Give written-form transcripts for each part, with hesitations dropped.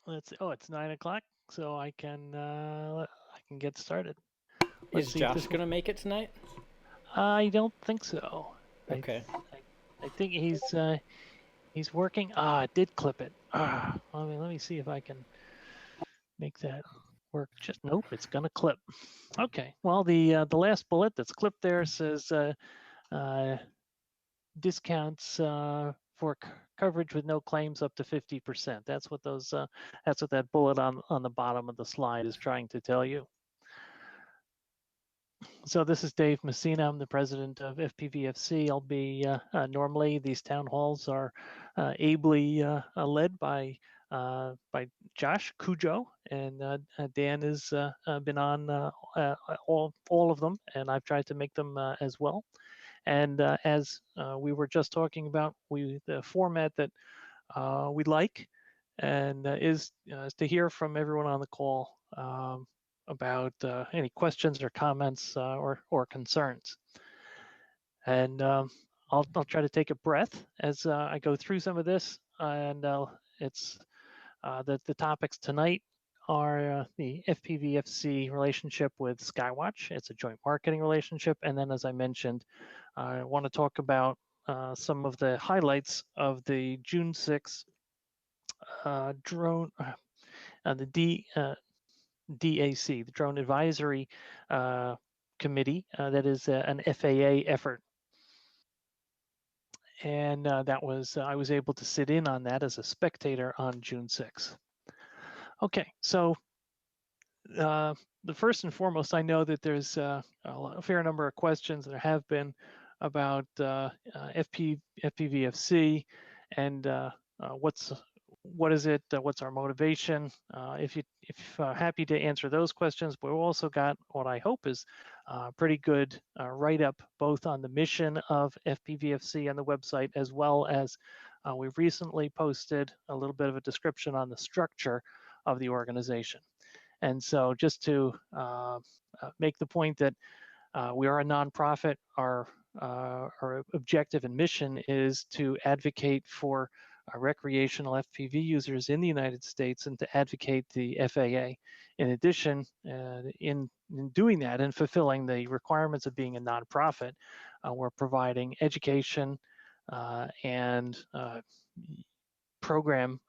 It's 9 o'clock, so I can get started. Let's Is see if Josh this will. gonna make it tonight? I don't think so. I Okay. I, I think he's working. I did clip it. Let me see if I can make that work. Just nope, it's gonna clip. Okay. Well, the last bullet that's clipped there says uh, discounts for coverage with no claims up to 50%. That's what that bullet on the bottom of the slide is trying to tell you. So this is Dave Messina. I'm the president of FPVFC. I'll be normally these town halls are ably led by Josh Cujo, and Dan has been on all of them, and I've tried to make them as well. And as we were just talking about, the format that we like and is to hear from everyone on the call about any questions or comments or concerns. And I'll try to take a breath as I go through some of this. And it's the topics tonight are the FPVFC relationship with Skywatch. It's a joint marketing relationship. And then, as I mentioned, I want to talk about some of the highlights of the June 6th drone, the DAC, the Drone Advisory Committee, that is an FAA effort. And that was I was able to sit in on that as a spectator on June 6th. Okay, so the first and foremost, I know that there's a fair number of questions there have been about FPVFC and what is it? What's our motivation? If happy to answer those questions, but we've also got what I hope is pretty good write up both on the mission of FPVFC on the website as well as we've recently posted a little bit of a description on the structure of the organization. And so, just to make the point that we are a nonprofit, our objective and mission is to advocate for recreational FPV users in the United States and to advocate the FAA. In addition, in doing that and fulfilling the requirements of being a nonprofit, we're providing education and program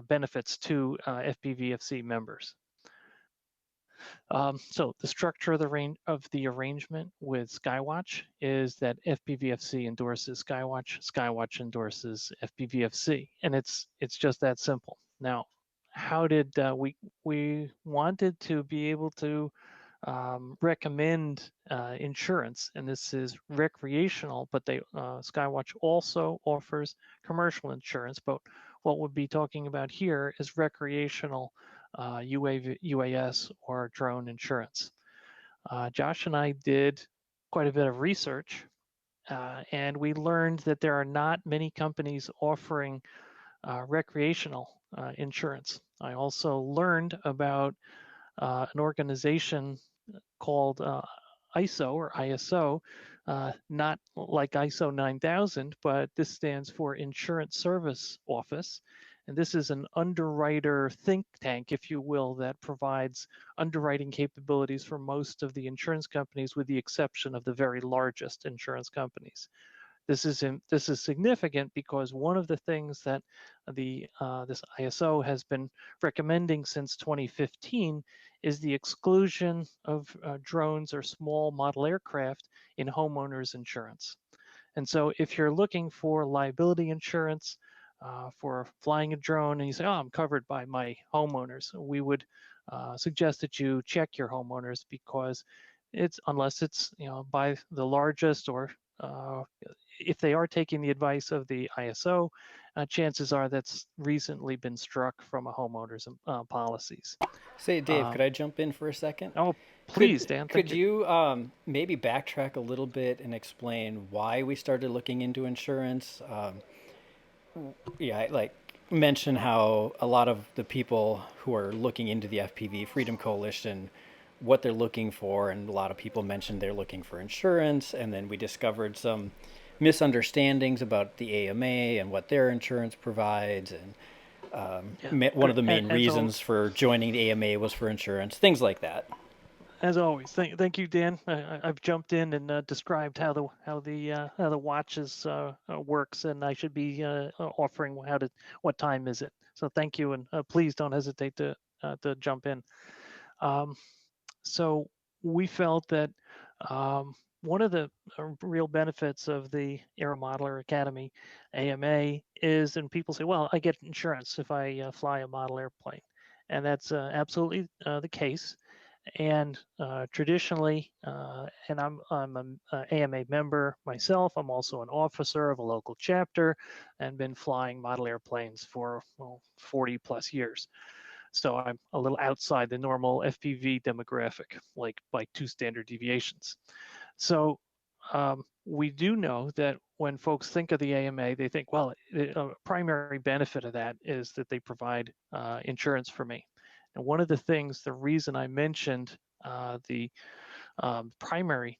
benefits to FPVFC members. So the structure of the arrangement with Skywatch is that FPVFC endorses Skywatch, Skywatch endorses FPVFC, and it's just that simple. Now, how did we wanted to be able to recommend insurance, and this is recreational, but Skywatch also offers commercial insurance. But what we'll be talking about here is recreational UAS or drone insurance. Josh and I did quite a bit of research, and we learned that there are not many companies offering recreational insurance. I also learned about an organization called ISO or ISO, not like ISO 9000, but this stands for Insurance Service Office. And this is an underwriter think tank, if you will, that provides underwriting capabilities for most of the insurance companies, with the exception of the very largest insurance companies. This is significant because one of the things that this ISO has been recommending since 2015 is the exclusion of drones or small model aircraft in homeowners insurance. And so if you're looking for liability insurance for flying a drone and you say, oh, I'm covered by my homeowners, we would suggest that you check your homeowners, because unless it's by the largest or if they are taking the advice of the ISO, chances are that's recently been struck from a homeowner's policies. Say, Dave, could Um, I jump in for a second? oh, please, Could Dan. could Thank you. you maybe backtrack a little bit and explain why we started looking into insurance? Yeah, like mention how a lot of the people who are looking into the FPV Freedom Coalition, what they're looking for, and a lot of people mentioned they're looking for insurance, and then we discovered some misunderstandings about the AMA and what their insurance provides, and Yeah, One of great. the main As reasons for joining the AMA was for insurance, things like that. as always, thank you, Dan. I've jumped in and described how the watch works, and I should be offering what time is it. So thank you, and please don't hesitate to jump in. Um, so we felt that one of the real benefits of the Aero Modeler Academy AMA is, and people say, well, I get insurance if I fly a model airplane, and that's absolutely the case. And traditionally, and I'm an AMA member myself. I'm also an officer of a local chapter, and been flying model airplanes for 40 plus years. So I'm a little outside the normal FPV demographic, like by 2 standard deviations. So we do know that when folks think of the AMA, they think, well, a primary benefit of that is that they provide insurance for me. And one of the things, the reason I mentioned the primary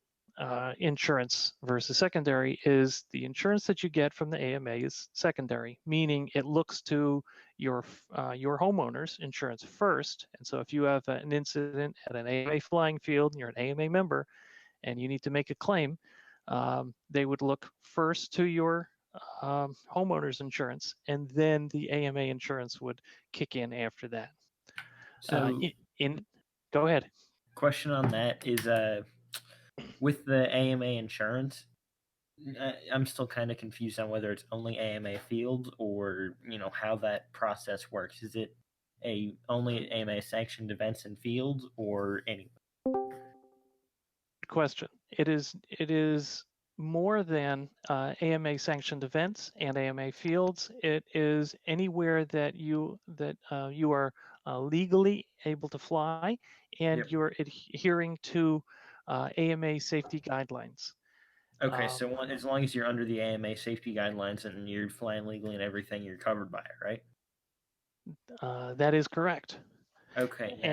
insurance versus secondary is the insurance that you get from the AMA is secondary, meaning it looks to your homeowner's insurance first. And so if you have an incident at an AMA flying field and you're an AMA member and you need to make a claim, they would look first to your homeowner's insurance, and then the AMA insurance would kick in after that. Uh, So, in Go ahead. question on that is with the AMA insurance, I'm still kind of confused on whether it's only AMA field or how that process works. Is it a only AMA sanctioned events and fields or any? Question. It is more than AMA sanctioned events and AMA fields. It is anywhere that you are legally able to fly and Yep. you're adhering to AMA safety guidelines. Okay, Um, so as long as you're under the AMA safety guidelines and you're flying legally and everything, you're covered by it, right? that is correct. Okay, now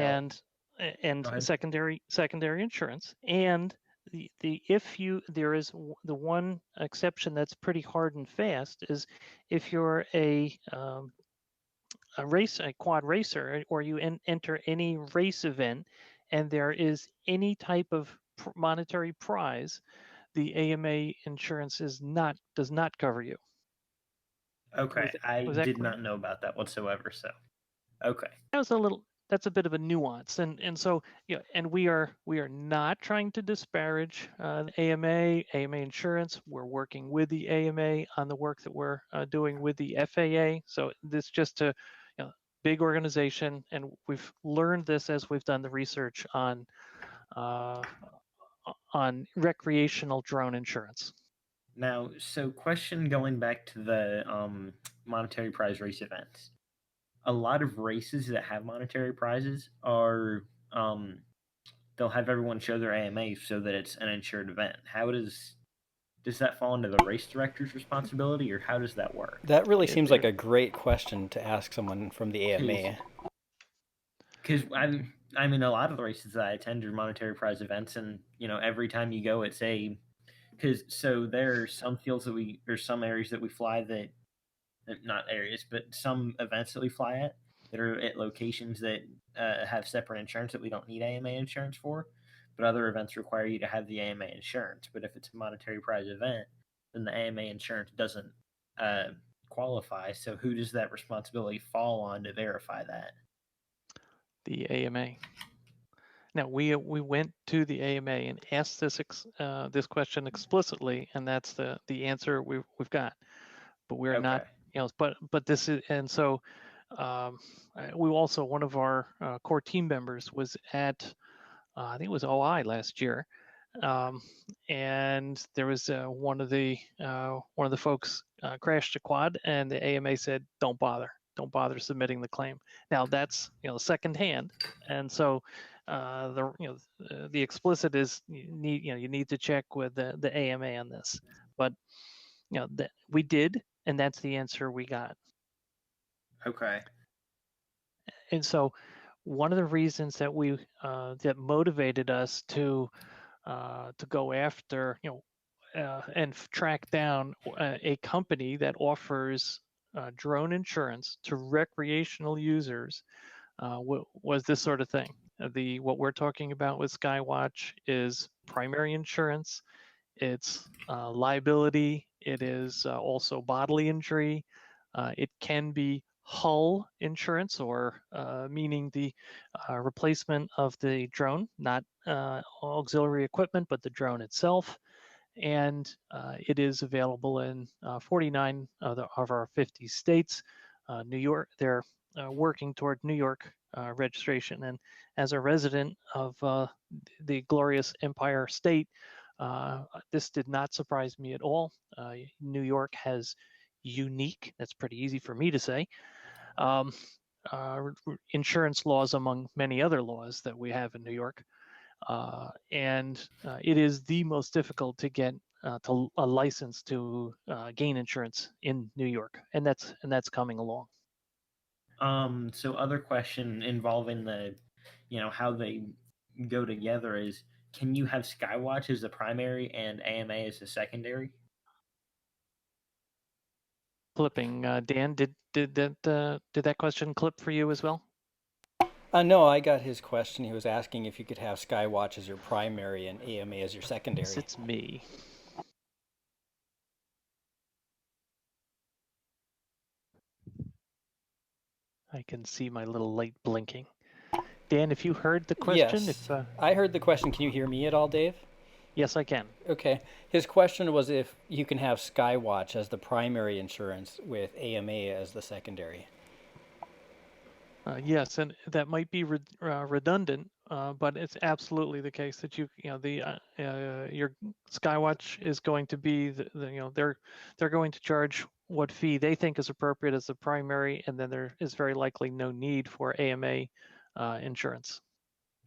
And go ahead. secondary insurance, and the if you there is the one exception that's pretty hard and fast is if you're a quad racer, or you enter any race event and there is any type of monetary prize, the AMA insurance does not cover you. Okay, I Was that did clear? not know about that whatsoever. So, okay, That's a bit of a nuance, and so and we are not trying to disparage AMA insurance. We're working with the AMA on the work that we're doing with the FAA. So this just a big organization, and we've learned this as we've done the research uh, on recreational drone insurance. now so question going back to the monetary prize race events. A lot of races that have monetary prizes are they'll have everyone show their AMA so that it's an insured event. How does that fall into the race director's responsibility, or how does that work? That really It, seems like it, a great question to ask someone from the AMA. Because I mean, a lot of the races that I attend are monetary prize events, and every time you go, it's a because so there are some fields that we or some areas that we fly that not areas, but some events that we fly at that are at locations that have separate insurance that we don't need AMA insurance for. But other events require you to have the AMA insurance. But if it's a monetary prize event, then the AMA insurance doesn't uh, qualify. So who does that responsibility fall on to verify that? the AMA. Now we went to the AMA and asked this question explicitly, and that's the answer we've got. But we're not, Okay. but this is, and so we also, one of our core team members was at I think it was OI last year, um, and there was one of the folks crashed a quad, and the AMA said, don't bother submitting the claim. Now that's secondhand, and so the explicit is you need to check with the AMA on this, but that we did, and that's the answer we got. Okay. And so one of the reasons that motivated us to go after and track down a company that offers drone insurance to recreational users was this sort of thing. What we're talking about with Skywatch is primary insurance. It's liability. It is also bodily injury. It can be hull insurance, or meaning the replacement of the drone, not auxiliary equipment, but the drone itself. And it is available in 49 of our 50 states. New York, they're working toward New York registration. And as a resident of the glorious Empire State, this did not surprise me at all. New York has unique, that's pretty easy for me to say, um, insurance laws among many other laws that we have in New York. And it is the most difficult to get to a license to gain insurance in New York, and that's coming along. So other question involving the, how they go together is, can you have Skywatch as the primary and AMA as the secondary? Clipping, Dan, did that question clip for you as well? No, I got his question. He was asking if you could have Skywatch as your primary and AMA as your secondary. Yes, it's me. I can see my little light blinking. Dan, if you heard the question, Yes, I heard the question. Can you hear me at all, Dave? Yes, I can. Okay. His question was if you can have Skywatch as the primary insurance with AMA as the secondary. Yes, and that might be redundant, but it's absolutely the case that your Skywatch is going to be they're going to charge what fee they think is appropriate as the primary, and then there is very likely no need for AMA insurance.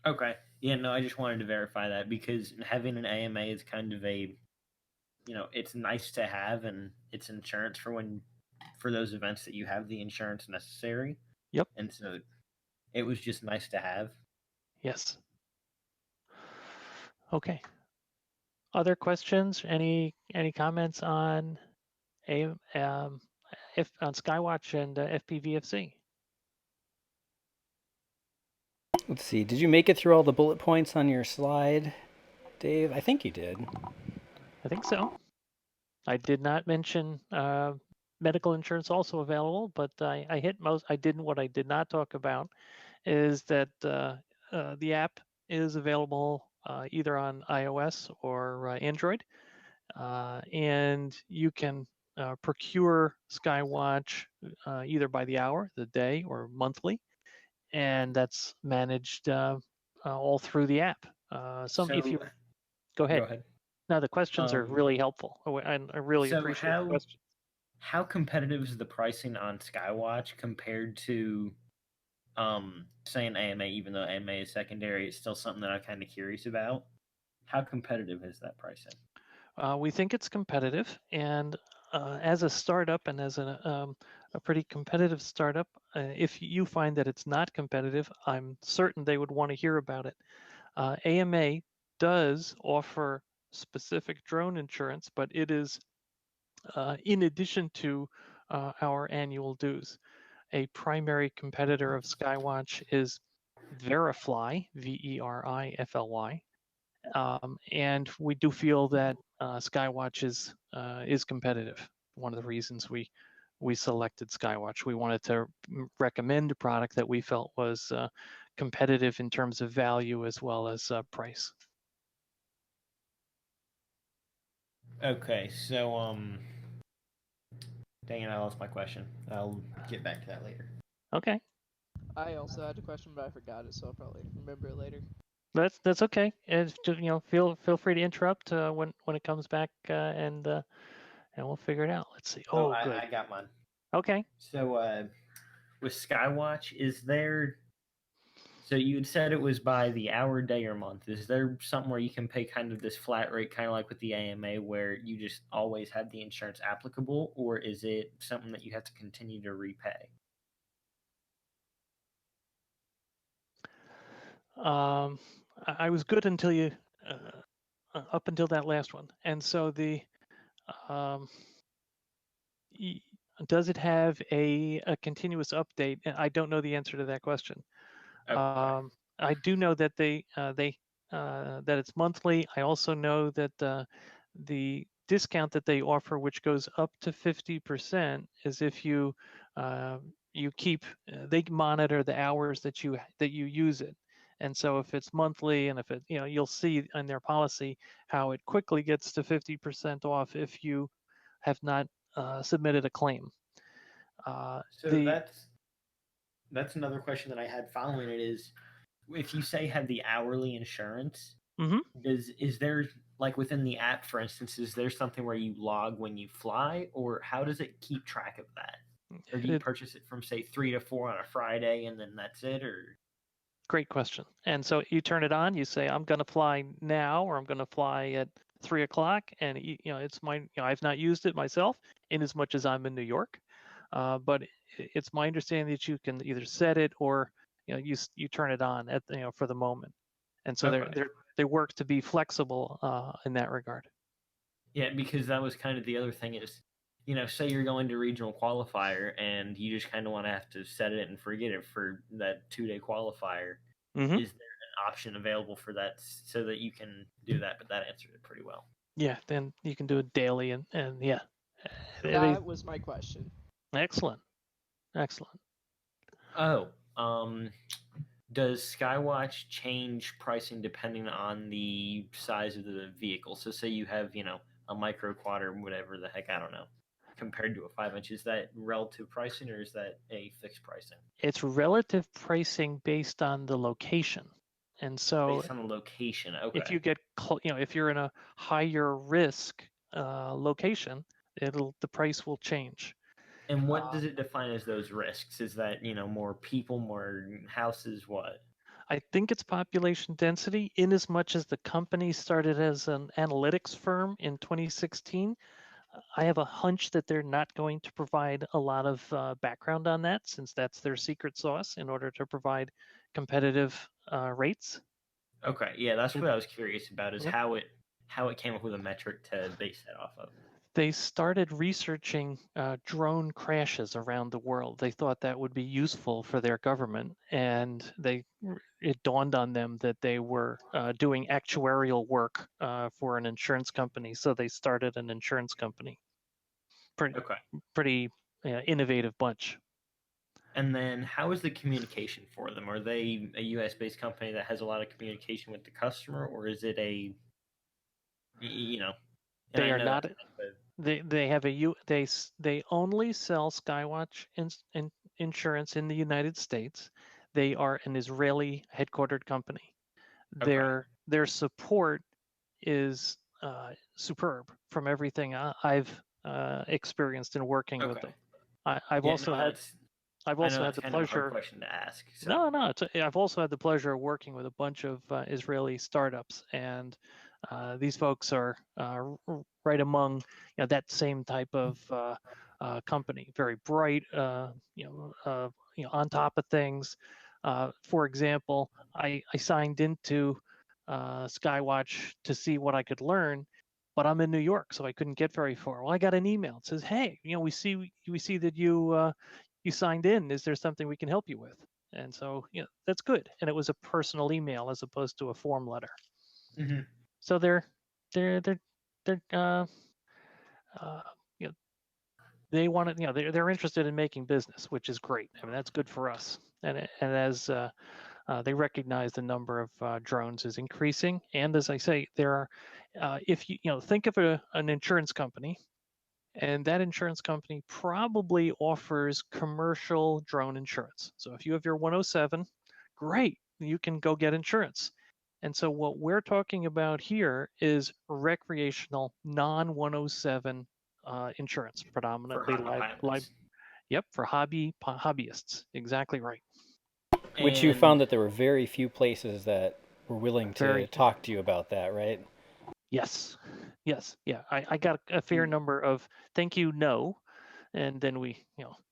Okay. Yeah, no, I just wanted to verify that because having an AMA is kind of a, it's nice to have, and it's insurance for those events that you have the insurance necessary. Yep. And so it was just nice to have. Yes. Okay. Other questions? Any comments on on Skywatch and FPVFC? Let's see. Did you make it through all the bullet points on your slide, Dave? I think you did. I think so. I did not mention medical insurance also available, but I hit most. What I did not talk about is that the app is available either on iOS or Android, and you can procure Skywatch either by the hour, the day, or monthly, and that's managed all through the app. If you go ahead. Go ahead. No, the questions are really helpful, and I really appreciate the questions. How competitive is the pricing on Skywatch compared to, say, an AMA? Even though AMA is secondary, it's still something that I'm kind of curious about. How competitive is that pricing? We think it's competitive, and as a startup and as a pretty competitive startup, if you find that it's not competitive, I'm certain they would want to hear about it. AMA does offer specific drone insurance, but it is in addition to our annual dues. A primary competitor of Skywatch is Verifly, Verifly, and we do feel that Skywatch is competitive. One of the reasons we selected Skywatch, we wanted to recommend a product that we felt was competitive in terms of value as well as price. Okay, so dang it, I lost my question. I'll get back to that later. Okay. I also had a question, but I forgot it, so I'll probably remember it later. That's okay. And feel free to interrupt when it comes back, and we'll figure it out. Let's see. Oh, good. I got mine. Okay. So with Skywatch, is there? So you had said it was by the hour, day, or month. Is there something where you can pay kind of this flat rate, kind of like with the AMA, where you just always have the insurance applicable, or is it something that you have to continue to repay? I was good until you up until that last one, and so the does it have a continuous update? And I don't know the answer to that question. Okay. I do know that that it's monthly. I also know that the discount that they offer, which goes up to 50%, is if you you keep they monitor the hours that you use it. And so if it's monthly, and if it you'll see in their policy how it quickly gets to 50% off if you have not submitted a claim. So that's another question that I had following it is, if you say have the hourly insurance, Mhm. is there, like within the app, for instance, is there something where you log when you fly, or how does it keep track of that? Or do you It- purchase it from, say, 3 to 4 on a Friday and then that's it? Or Great question. And so you turn it on, you say, I'm going to fly now, or I'm going to fly at 3 o'clock. And, it's I've not used it myself in as much as I'm in New York. But it's my understanding that you can either set it, or, you turn it on at, for the moment. And so okay. they work to be flexible in that regard. Yeah, because that was kind of the other thing is, say you're going to regional qualifier and you just kind of want to have to set it and forget it for that 2-day qualifier. Hmm. Is there an option available for that so that you can do that? But that answered it pretty well. Yeah, then you can do it daily, and yeah. That was my question. Excellent. Excellent. Oh, does Skywatch change pricing depending on the size of the vehicle? So say you have, a micro quad or whatever the heck, I don't know, compared to a 5 inch, is that relative pricing or is that a fixed pricing? It's relative pricing based on the location. And so Based on the location. if you Okay. get, if you're in a higher risk location, the price will change. And what Uh, does it define as those risks? Is that, more people, more houses, what? I think it's population density, in as much as the company started as an analytics firm in 2016. I have a hunch that they're not going to provide a lot of background on that, since that's their secret sauce in order to provide competitive rates. Okay. Yeah, that's Yep. what I was curious about, is Yep. how it came up with a metric to base that off of. They started researching drone crashes around the world. They thought that would be useful for their government, and it dawned on them that they were doing actuarial work for an insurance company. So they started an insurance company. Okay. Pretty innovative bunch. And then how is the communication for them? Are they a US based company that has a lot of communication with the customer, or is it a, and They I are know not. that's kind of They have they only sell Skywatch insurance in the United States. They are an Israeli headquartered company. okay. Their support is superb from everything I've experienced in working with Okay. them. I've Yeah, also no, had I've I know also had that's the kind of a hard pleasure. question to ask. So, No, I've also had the pleasure of working with a bunch of Israeli startups, and these folks are right among that same type of company. Very bright, on top of things. For example, I signed into Skywatch to see what I could learn, but I'm in New York, so I couldn't get very far. Well, I got an email. It says, "Hey, we see that you signed in. Is there something we can help you with?" And so, that's good. And it was a personal email as opposed to a form letter. mhm. So they're uh, you know they want to, they're interested in making business, which is great. I mean, that's good for us. And as they recognize the number of drones is increasing, and as I say, there are, if you think of an insurance company, and that insurance company probably offers commercial drone insurance. So if you have your 107, great, you can go get insurance. And so what we're talking about here is recreational non-107 insurance, For predominantly hobby pilots. yep, for hobbyists. Exactly right. Which you And found that there were very few places that were willing to Very, talk to you about that, right? yes, yes, yeah. I got a fair number of thank you, no, and then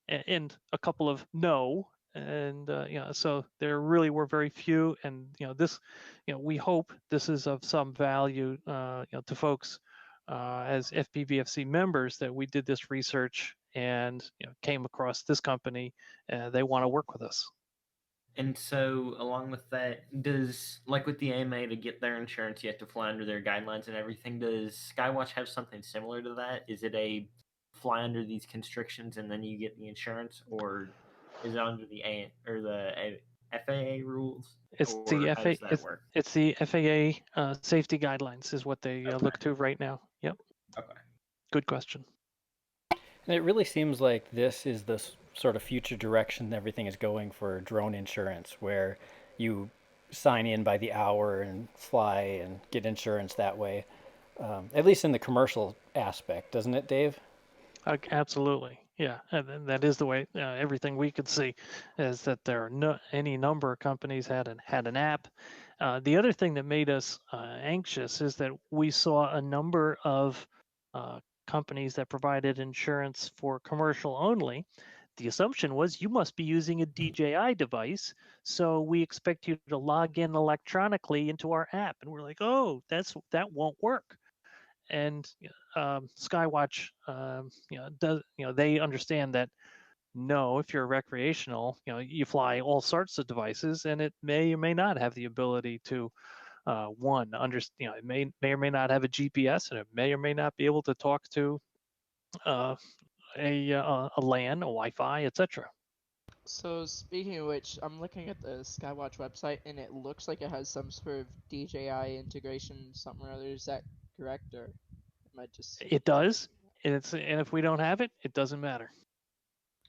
and a couple of no, and so there really were very few. And this, we hope this is of some value to folks as FPVFC members, that we did this research and came across this company. They want to work with us. And so, along with that, does, like with the AMA, to get their insurance, you have to fly under their guidelines and everything. Does Skywatch have something similar to that? Is it a fly under these constrictions and then you get the insurance, or is it under the FAA rules, It's or the how FA, does that work? it's the FAA safety guidelines is what they look to right now. Yep. Okay. Good question. And it really seems like this is the sort of future direction everything is going for drone insurance, where you sign in by the hour and fly and get insurance that way. At least in the commercial aspect, doesn't it, Dave? Absolutely. Yeah, and that is the way. Everything we could see is that there are any number of companies had an app. The other thing that made us anxious is that we saw a number of companies that provided insurance for commercial only. The assumption was you must be using a DJI device, so we expect you to log in electronically into our app. And we're like, oh, that won't work. And Skywatch, does they understand that no, if you're recreational, you fly all sorts of devices, and it may or may not have the ability to it may or may not have a GPS, and it may or may not be able to talk to a LAN, a Wi-Fi, etc. So speaking of which, I'm looking at the Skywatch website, and it looks like it has some sort of DJI integration, something or other. Is that correct, or am I just? It does, and if we don't have it, it doesn't matter.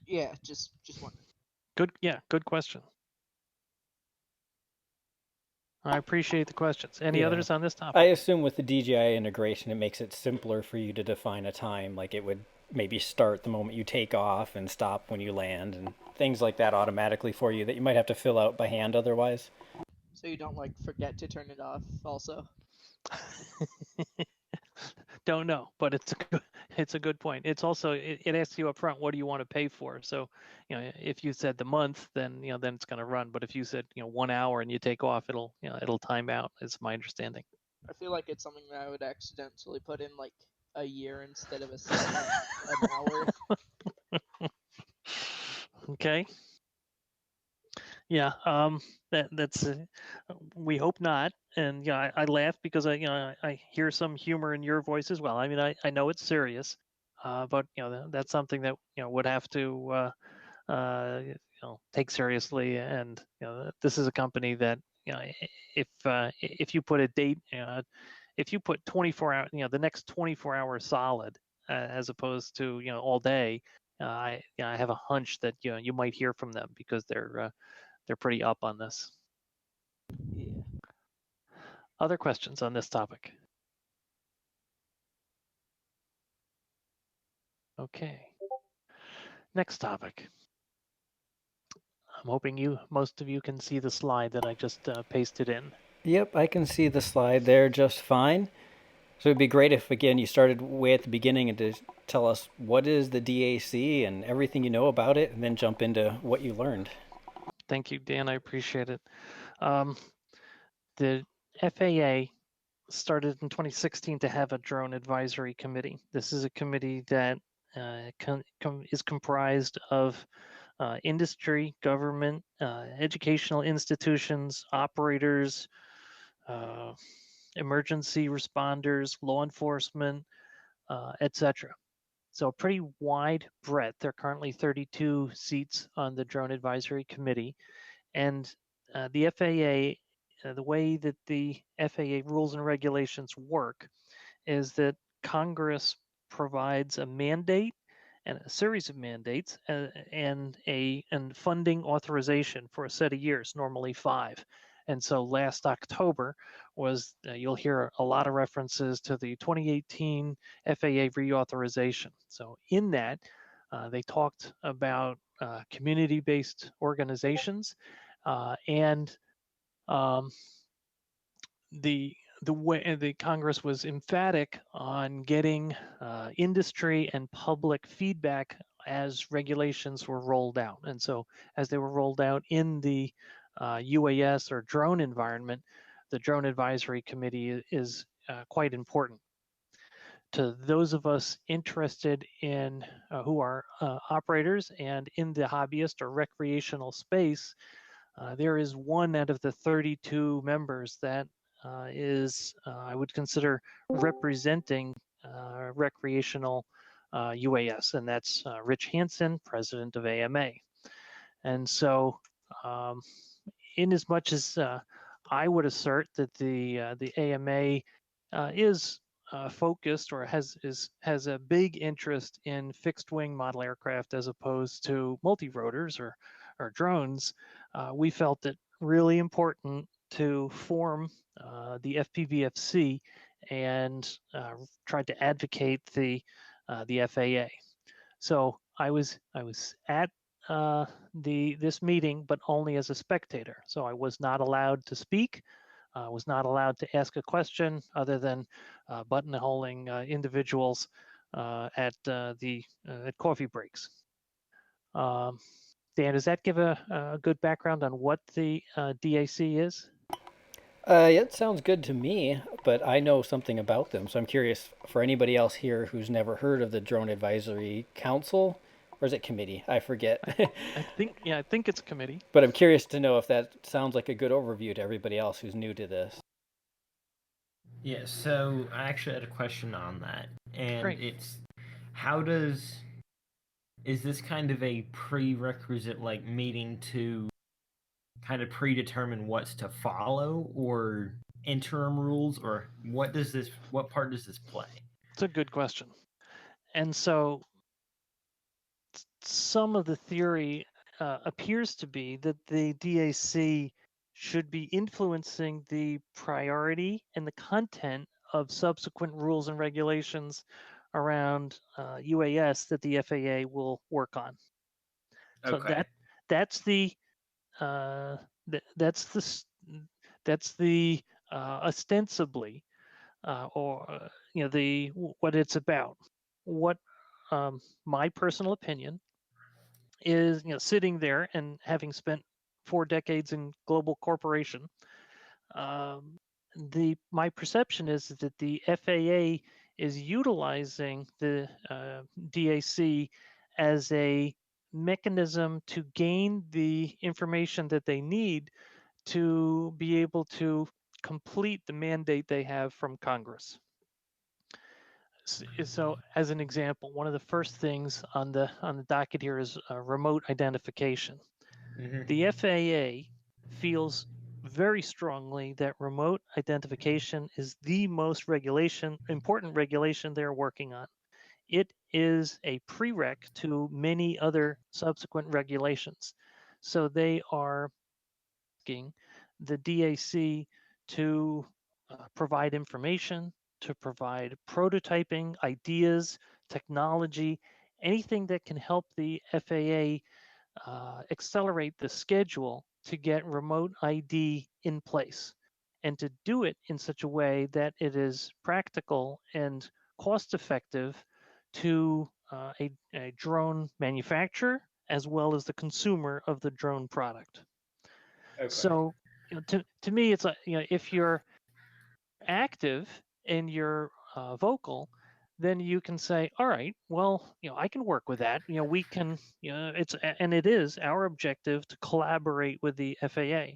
Yeah, just wondering. Good question. I appreciate the questions. Any others on this topic? I assume with the DJI integration, it makes it simpler for you to define a time. Like it would maybe start the moment you take off and stop when you land, and things like that automatically for you that you might have to fill out by hand otherwise. So you don't forget to turn it off also? Don't know, but it's a good point. It's also it asks you up front, what do you want to pay for? So if you said the month, then then it's going to run. But if you said 1 hour and you take off, it'll it'll time out. It's my understanding. I feel like it's something that I would accidentally put in a year instead of an hour. Okay. Yeah, that's we hope not. And I laugh because I hear some humor in your voice as well. I mean, I know it's serious, but that's something that would have to take seriously. And this is a company that if you put a date, if you put 24 hours, the next 24 hours solid, as opposed to all day, I have a hunch that you might hear from them because they're pretty up on this. Yeah. Other questions on this topic? Okay. Next topic. I'm hoping most of you can see the slide that I just pasted in. Yep, I can see the slide there just fine. So it'd be great if, again, you started way at the beginning and to tell us what is the DAC and everything you know about it, and then jump into what you learned. Thank you, Dan. I appreciate it. The FAA started in 2016 to have a drone advisory committee. This is a committee that is comprised of industry, government, educational institutions, operators, emergency responders, law enforcement, etc. So a pretty wide breadth. There are currently 32 seats on the Drone Advisory Committee. And the FAA, the way that the FAA rules and regulations work is that Congress provides a mandate and a series of mandates and funding authorization for a set of years, normally 5. And so last October was, you'll hear a lot of references to the 2018 FAA reauthorization. So in that, they talked about community-based organizations and the way the Congress was emphatic on getting industry and public feedback as regulations were rolled out. And so as they were rolled out in the UAS or drone environment, the Drone Advisory Committee is quite important. to those of us interested in who are operators and in the hobbyist or recreational space, there is one out of the 32 members that is, I would consider, representing recreational UAS, and that's Rich Hansen, president of AMA. And so, in as much as I would assert that the AMA is focused or has a big interest in fixed wing model aircraft as opposed to multi-rotors or drones, we felt it really important to form the FPVFC and tried to advocate the FAA. So I was at this meeting, but only as a spectator. So I was not allowed to speak. Was not allowed to ask a question other than buttonholing individuals at coffee breaks. Dan, does that give a good background on what the DAC is? Yeah, it sounds good to me, but I know something about them, so I'm curious for anybody else here who's never heard of the Drone Advisory Council, or is it committee? I forget. I think it's a committee. But I'm curious to know if that sounds like a good overview to everybody else who's new to this. Yeah, so I actually had a question on that, and Great. it's is this kind of a prerequisite like meeting to kind of predetermine what's to follow, or interim rules, or what part does this play? It's a good question. And so some of the theory appears to be that the DAC should be influencing the priority and the content of subsequent rules and regulations around UAS that the FAA will work on. So Okay. that's the ostensibly or what it's about. What my personal opinion is, sitting there and having spent 4 decades in global corporation, my perception is that the FAA is utilizing the DAC as a mechanism to gain the information that they need to be able to complete the mandate they have from Congress. So, as an example, one of the first things on the docket here is remote identification. Mm-hmm. The FAA feels very strongly that remote identification is the most important regulation they're working on. It is a prereq to many other subsequent regulations. So they are asking the DAC to provide information, to provide prototyping, ideas, technology, anything that can help the FAA accelerate the schedule to get remote ID in place, and to do it in such a way that it is practical and cost effective to a drone manufacturer as well as the consumer of the drone product. Okay. So, to me, it's like, if you're active and you're vocal, then you can say, all right, well, I can work with that. We can, it is our objective to collaborate with the FAA.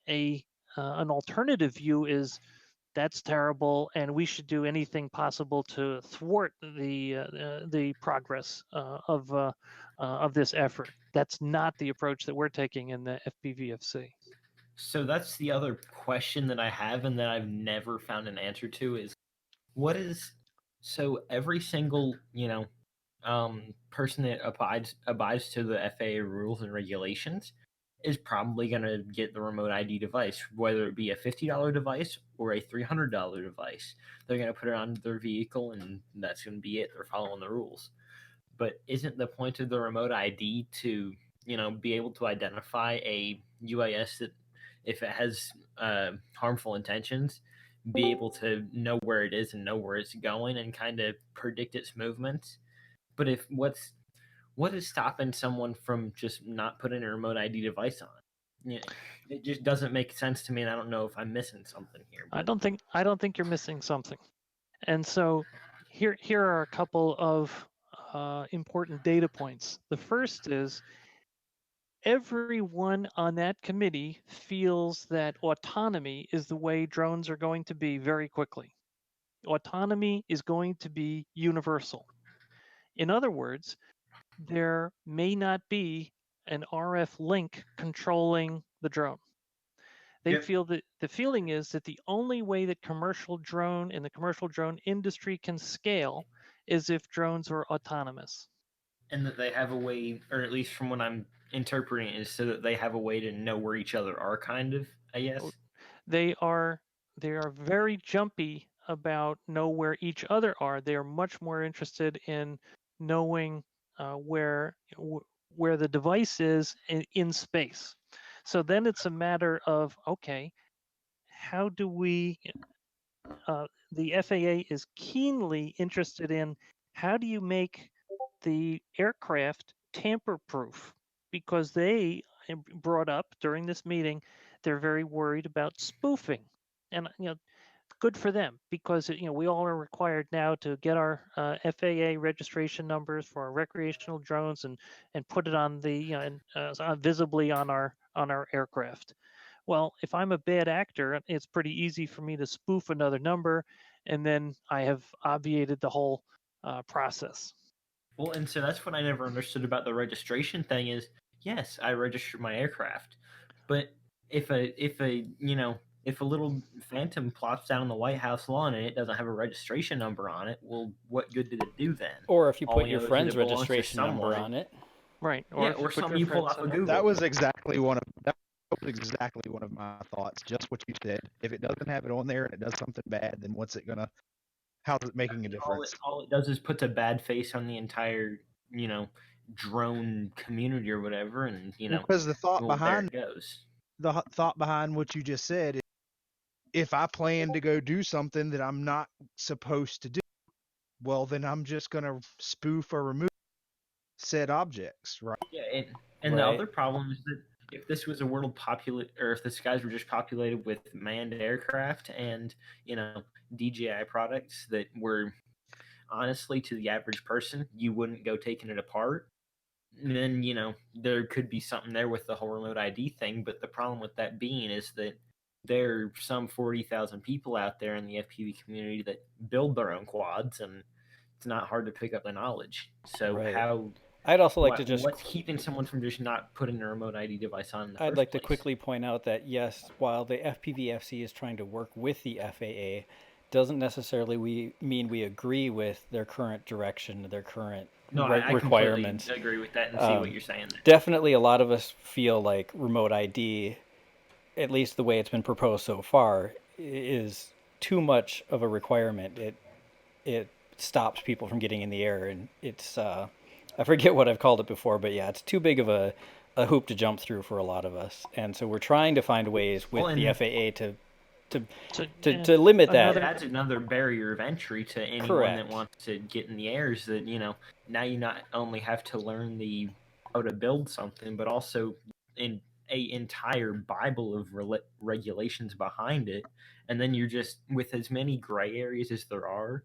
An alternative view is that's terrible, and we should do anything possible to thwart the progress of this effort. That's not the approach that we're taking in the FPVFC. So that's the other question that I have and that I've never found an answer to is so every single, person that abides to the FAA rules and regulations is probably going to get the remote ID device, whether it be a $50 device or a $300 device. They're going to put it on their vehicle and that's going to be it. They're following the rules. But isn't the point of the remote ID to, be able to identify a UAS that, if it has harmful intentions, be able to know where it is and know where it's going and kind of predict its movements? But what is stopping someone from just not putting a remote ID device on? It just doesn't make sense to me, and I don't know if I'm missing something here. But I don't think you're missing something. And so, here are a couple of important data points. The first is everyone on that committee feels that autonomy is the way drones are going to be very quickly. Autonomy is going to be universal. In other words, there may not be an RF link controlling the drone. They Yep. feel that the feeling is that the only way that commercial drone and the commercial drone industry can scale is if drones are autonomous. And that they have a way, or at least from what I'm interpreting, is so that they have a way to know where each other are, kind of, I guess. They are very jumpy about know where each other are. They are much more interested in knowing where the device is in space. So then it's a matter of, okay, how do we the FAA is keenly interested in how do you make the aircraft tamper proof, because they brought up during this meeting they're very worried about spoofing. And good for them, because we all are required now to get our FAA registration numbers for our recreational drones and put it on the and visibly on our aircraft. Well, if I'm a bad actor, it's pretty easy for me to spoof another number, and then I have obviated the whole process. Well, and so that's what I never understood about the registration thing is, yes, I registered my aircraft, but if a little phantom plops down on the White House lawn and it doesn't have a registration number on it, well, what good did it do then? Or if you All put we your know is that friend's it belongs to registration number someone. on it. Right. Yeah, or something you pull off of Google. That was exactly one of my thoughts. Just what you said. If it doesn't have it on there and it does something bad, then how's it making a difference? All it does is puts a bad face on the entire, drone community or whatever, and because the thought there it goes. The thought behind what you just said is, if I plan to go do something that I'm not supposed to do, well, then I'm just going to spoof or remove said objects, right? Yeah, and the other problem is that if this was a world or if the skies were just populated with manned aircraft and DJI products that were honestly to the average person, you wouldn't go taking it apart. And then there could be something there with the whole remote ID thing, but the problem with that being is that there are some 40,000 people out there in the FPV community that build their own quads, and it's not hard to pick up the knowledge. So I'd also like to just... What's keeping someone from just not putting a remote ID device on in the first I'd like place? to quickly point out that, yes, while the FPVFC is trying to work with the FAA, doesn't necessarily mean we agree with their current direction, their current requirements. I completely agree with that and see what you're saying there. Definitely a lot of us feel like remote ID, at least the way it's been proposed so far, is too much of a requirement. It stops people from getting in the air, and it's... I forget what I've called it before, but yeah, it's too big of a hoop to jump through for a lot of us. And so we're trying to find ways with the FAA to limit that. That's another barrier of entry to anyone that wants to get in the air, is that, now you not only have to learn how to build something, but also in a entire Bible of regulations behind it. And then you're just, with as many gray areas as there are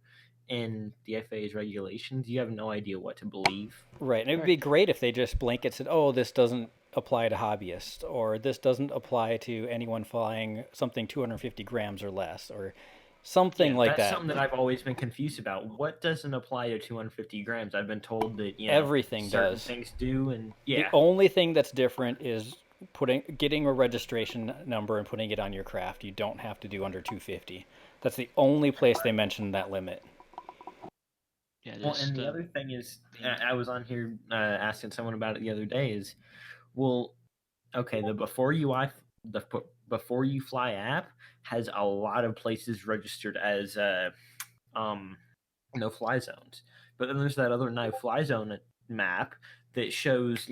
in the FAA's regulations, you have no idea what to believe. Right, and it would be great if they just blanket said, oh, this doesn't apply to hobbyists, or this doesn't apply to anyone flying something 250 grams or less, or something like that. That's something that I've always been confused about. What doesn't apply to 250 grams? I've been told that everything does. Things do, and the only thing that's different is getting a registration number and putting it on your craft. You don't have to do under 250. That's the only place they mention that limit. Yeah, and the other thing is, I was on here asking someone about it the other day. Is, well, okay, the before you fly app has a lot of places registered as no fly zones, but then there's that other no fly zone map that shows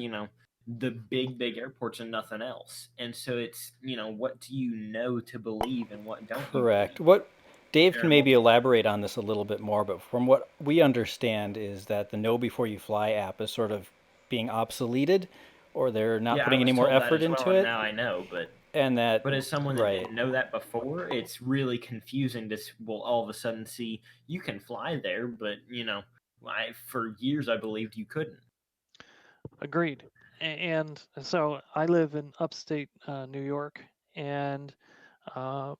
the big airports and nothing else. And so it's what do you know to believe and what don't? Correct. What Dave can maybe elaborate on this a little bit more, but from what we understand is that the Know Before You Fly app is sort of being obsoleted, or they're not putting any more effort into it. Now I know, but And that, But as someone that right. didn't know that before, it's really confusing to well all of a sudden see you can fly there, but for years I believed you couldn't. Agreed. And so I live in upstate New York, and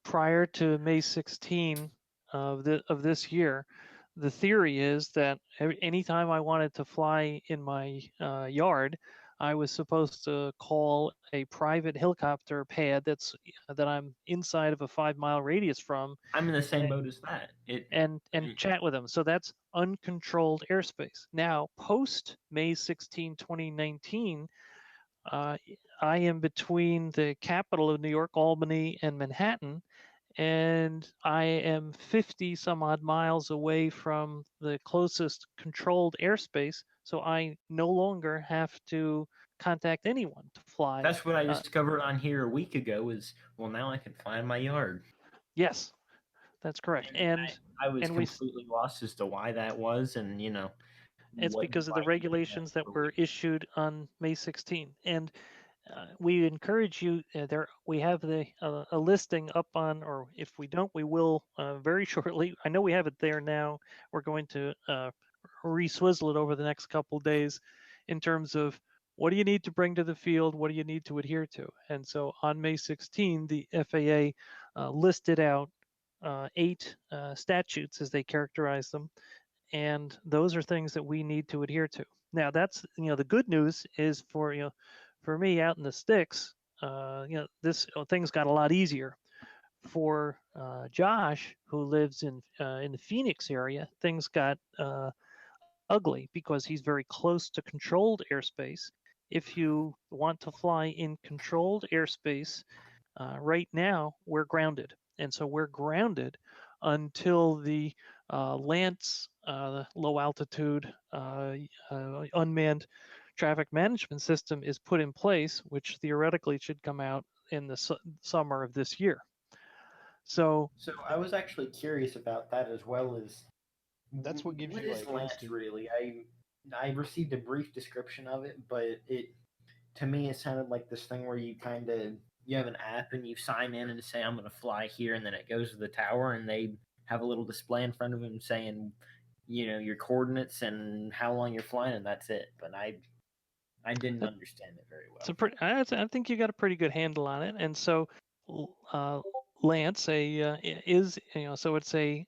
prior to May 16 of this year, the theory is that anytime I wanted to fly in my yard, I was supposed to call a private helicopter pad that I'm inside of a 5-mile radius from. I'm in the same boat as that. And chat with them. So that's uncontrolled airspace. Now, post May 16, 2019, I am between the capital of New York, Albany, and Manhattan, and I am 50 some odd miles away from the closest controlled airspace. So I no longer have to contact anyone to fly. That's what I discovered on here a week ago. Is now I can fly in my yard. Yes, that's correct. And I was and completely lost as to why that was, and it's because of the regulations that were issued on May 16. And we encourage you there. We have a listing up on, or if we don't, we will very shortly. I know we have it there now. We're going to re-swizzle it over the next couple days in terms of what do you need to bring to the field, what do you need to adhere to. And so on May 16, the FAA listed out 8 statutes as they characterize them, and those are things that we need to adhere to. Now, that's the good news is for me out in the sticks, this things got a lot easier. For Josh, who lives in the Phoenix area, things got ugly because he's very close to controlled airspace. If you want to fly in controlled airspace, right now we're grounded, and so we're grounded until the LANTS, low altitude unmanned traffic management system, is put in place, which theoretically should come out in the summer of this year. So I was actually curious about that as well. As That's what gives you is like LANT really? I received a brief description of it, but to me it sounded like this thing where you have an app and you sign in and say I'm going to fly here, and then it goes to the tower and they have a little display in front of them saying your coordinates and how long you're flying, and that's it. But I didn't understand it very well. I think you got a pretty good handle on it. And so LANTS is so it's a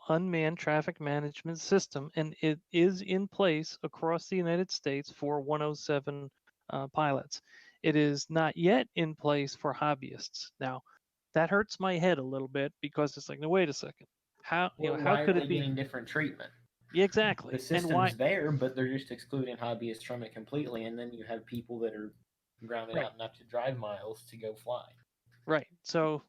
unmanned traffic management system, and it is in place across the United States for 107 pilots. It is not yet in place for hobbyists. Now, that hurts my head a little bit because it's like, no, wait a second. How why could are it they be getting different treatment? Yeah, exactly? The system's there, but they're just excluding hobbyists from it completely, and then you have people that are grounded out and have to drive miles to go fly. Right. So,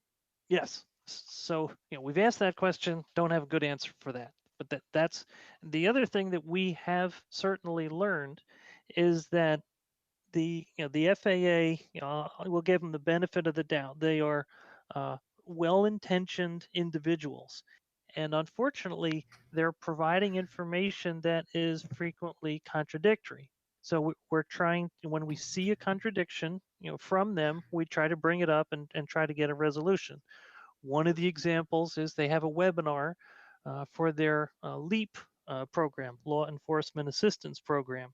yes. So we've asked that question. Don't have a good answer for that. But that's the other thing that we have certainly learned is that the FAA, will give them the benefit of the doubt. They are well-intentioned individuals, and unfortunately, they're providing information that is frequently contradictory. So we're trying, when we see a contradiction, from them, we try to bring it up and try to get a resolution. One of the examples is they have a webinar for their LEAP program, Law Enforcement Assistance Program,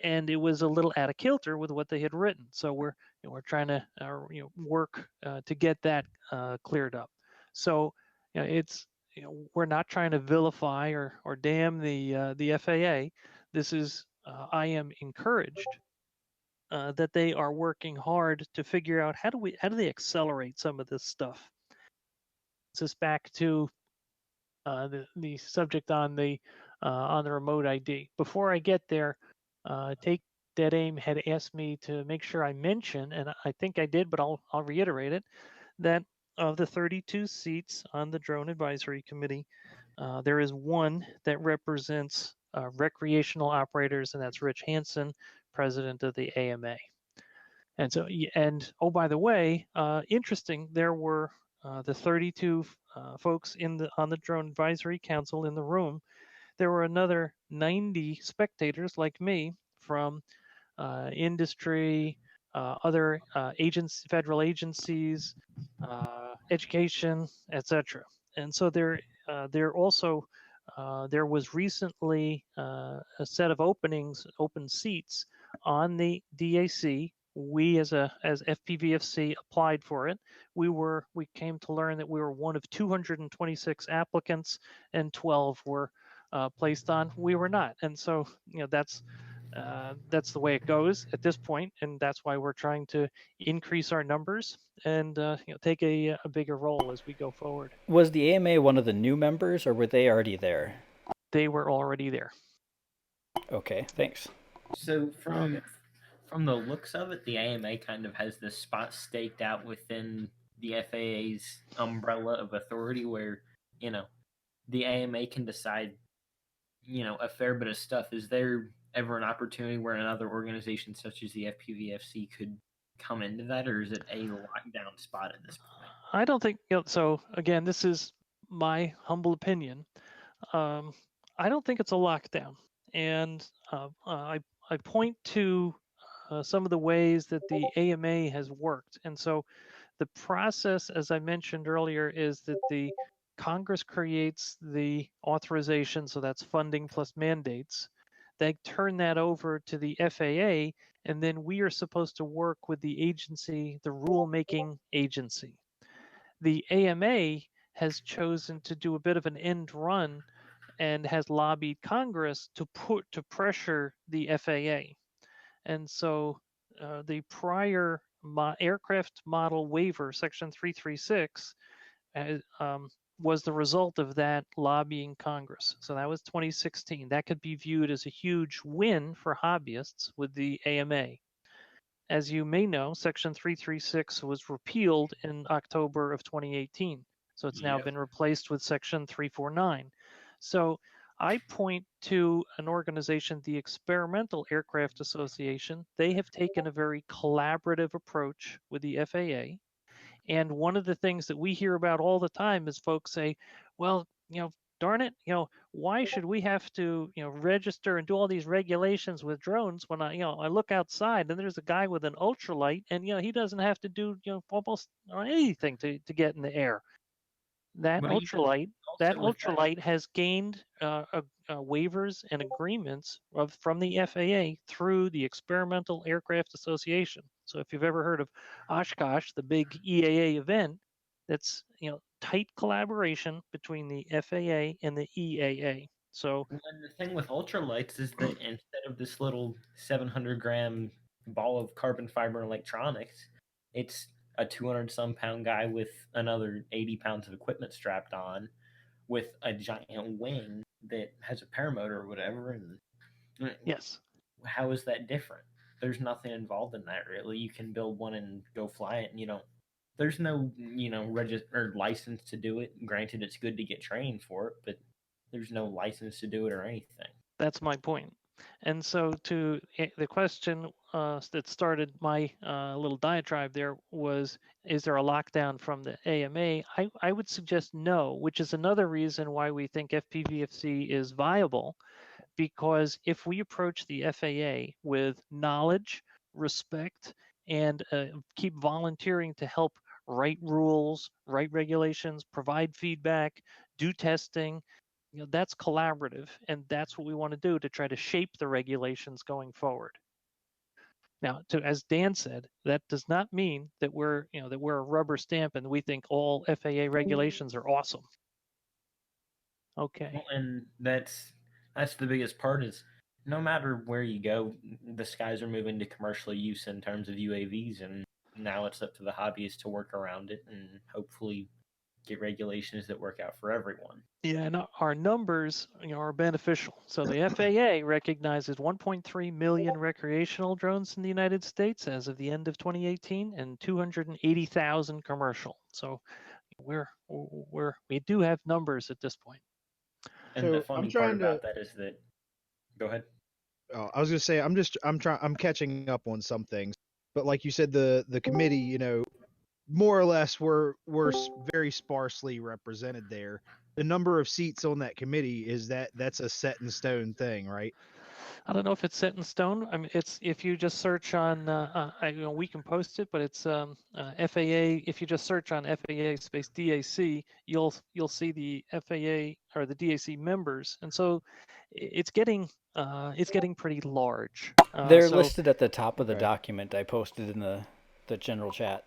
and it was a little out of kilter with what they had written. So we're trying to work to get that cleared up. So it's we're not trying to vilify or damn the FAA. This is I am encouraged that they are working hard to figure out how do they accelerate some of this stuff. This is back to the subject on the remote ID. Before I get there, Take Dead Aim had asked me to make sure I mention, and I think I did, but I'll reiterate it, that of the 32 seats on the Drone Advisory Committee, there is one that represents recreational operators, and that's Rich Hansen, president of the AMA. And so, and oh, by the way, interesting, there were the 32 folks on the Drone Advisory Council in the room. There were another 90 spectators like me from industry, other federal agencies, education, etc. And so there also there was recently a set of open seats on the DAC. We as FPVFC applied for it. We came to learn that we were one of 226 applicants, and 12 were placed on. We were not, and so that's the way it goes at this point, and that's why we're trying to increase our numbers and take a bigger role as we go forward. Was the AMA one of the new members, or were they already there? They were already there. Okay, thanks. So from the looks of it, the AMA kind of has this spot staked out within the FAA's umbrella of authority where, the AMA can decide, a fair bit of stuff. Is there ever an opportunity where another organization such as the FPVFC could come into that, or is it a lockdown spot at this point? I don't think so. Again, this is my humble opinion. I don't think it's a lockdown, and I point to some of the ways that the AMA has worked. And so the process, as I mentioned earlier, is that the Congress creates the authorization, so that's funding plus mandates. They turn that over to the FAA, and then we are supposed to work with the agency, the rulemaking agency. The AMA has chosen to do a bit of an end run and has lobbied Congress to pressure the FAA. And so the prior aircraft model waiver, Section 336, was the result of that lobbying Congress. So that was 2016. That could be viewed as a huge win for hobbyists with the AMA. As you may know, Section 336 was repealed in October of 2018. So it's now been replaced with Section 349. So I point to an organization, the Experimental Aircraft Association. They have taken a very collaborative approach with the FAA. And one of the things that we hear about all the time is folks say, well, darn it, why should we have to, register and do all these regulations with drones when I look outside and there's a guy with an ultralight and, he doesn't have to do, almost anything to get in the air. That ultralight has gained waivers and agreements from the FAA through the Experimental Aircraft Association. So if you've ever heard of Oshkosh, the big EAA event, that's tight collaboration between the FAA and the EAA. So and the thing with ultralights is that instead of this little 700-gram ball of carbon fiber electronics, it's a 200-some pound guy with another 80 pounds of equipment strapped on, with a giant wing that has a paramotor or whatever. And yes, how is that different? There's nothing involved in that really. You can build one and go fly it, and there's no register license to do it. Granted, it's good to get trained for it, but there's no license to do it or anything. That's my point. And so to the question that started my little diatribe there was, is there a lockdown from the AMA? I would suggest no, which is another reason why we think FPVFC is viable, because if we approach the FAA with knowledge, respect, and keep volunteering to help write rules, write regulations, provide feedback, do testing, that's collaborative, and that's what we want to do to try to shape the regulations going forward. Now, as Dan said, that does not mean that we're a rubber stamp and we think all FAA regulations are awesome. Okay. Well, and that's the biggest part is no matter where you go, the skies are moving to commercial use in terms of UAVs, and now it's up to the hobbyists to work around it and hopefully get regulations that work out for everyone. Yeah, and our numbers are beneficial. So the FAA recognizes 1.3 million recreational drones in the United States as of the end of 2018, and 280,000 commercial. So we do have numbers at this point. And the funny part about that is that, go ahead. I was gonna say I'm catching up on some things, but like you said, the committee, more or less we're very sparsely represented there. the number of seats on that committee that's a set in stone thing, right? I don't know if it's set in stone. I mean, it's if you just search on, we can post it, but it's FAA. If you just search on FAA space DAC, you'll see the FAA or the DAC members, and so it's getting pretty large. They're So listed at the top of the Okay. document I posted in the general chat.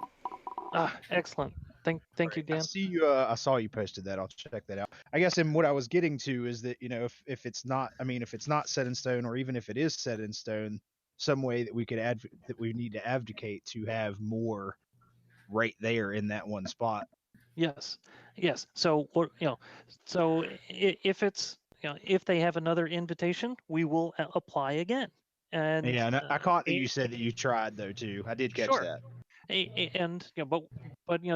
excellent. Thank you, Dan. I saw you posted that. I'll check that out. I guess, and what I was getting to is that, if it's not, if it's not set in stone, or even if it is set in stone, some way that we could that we need to advocate to have more right there in that one spot. Yes. So so if it's if they have another invitation, we will apply again. And yeah, and I caught that you said that you tried though too. I did catch sure. that. And but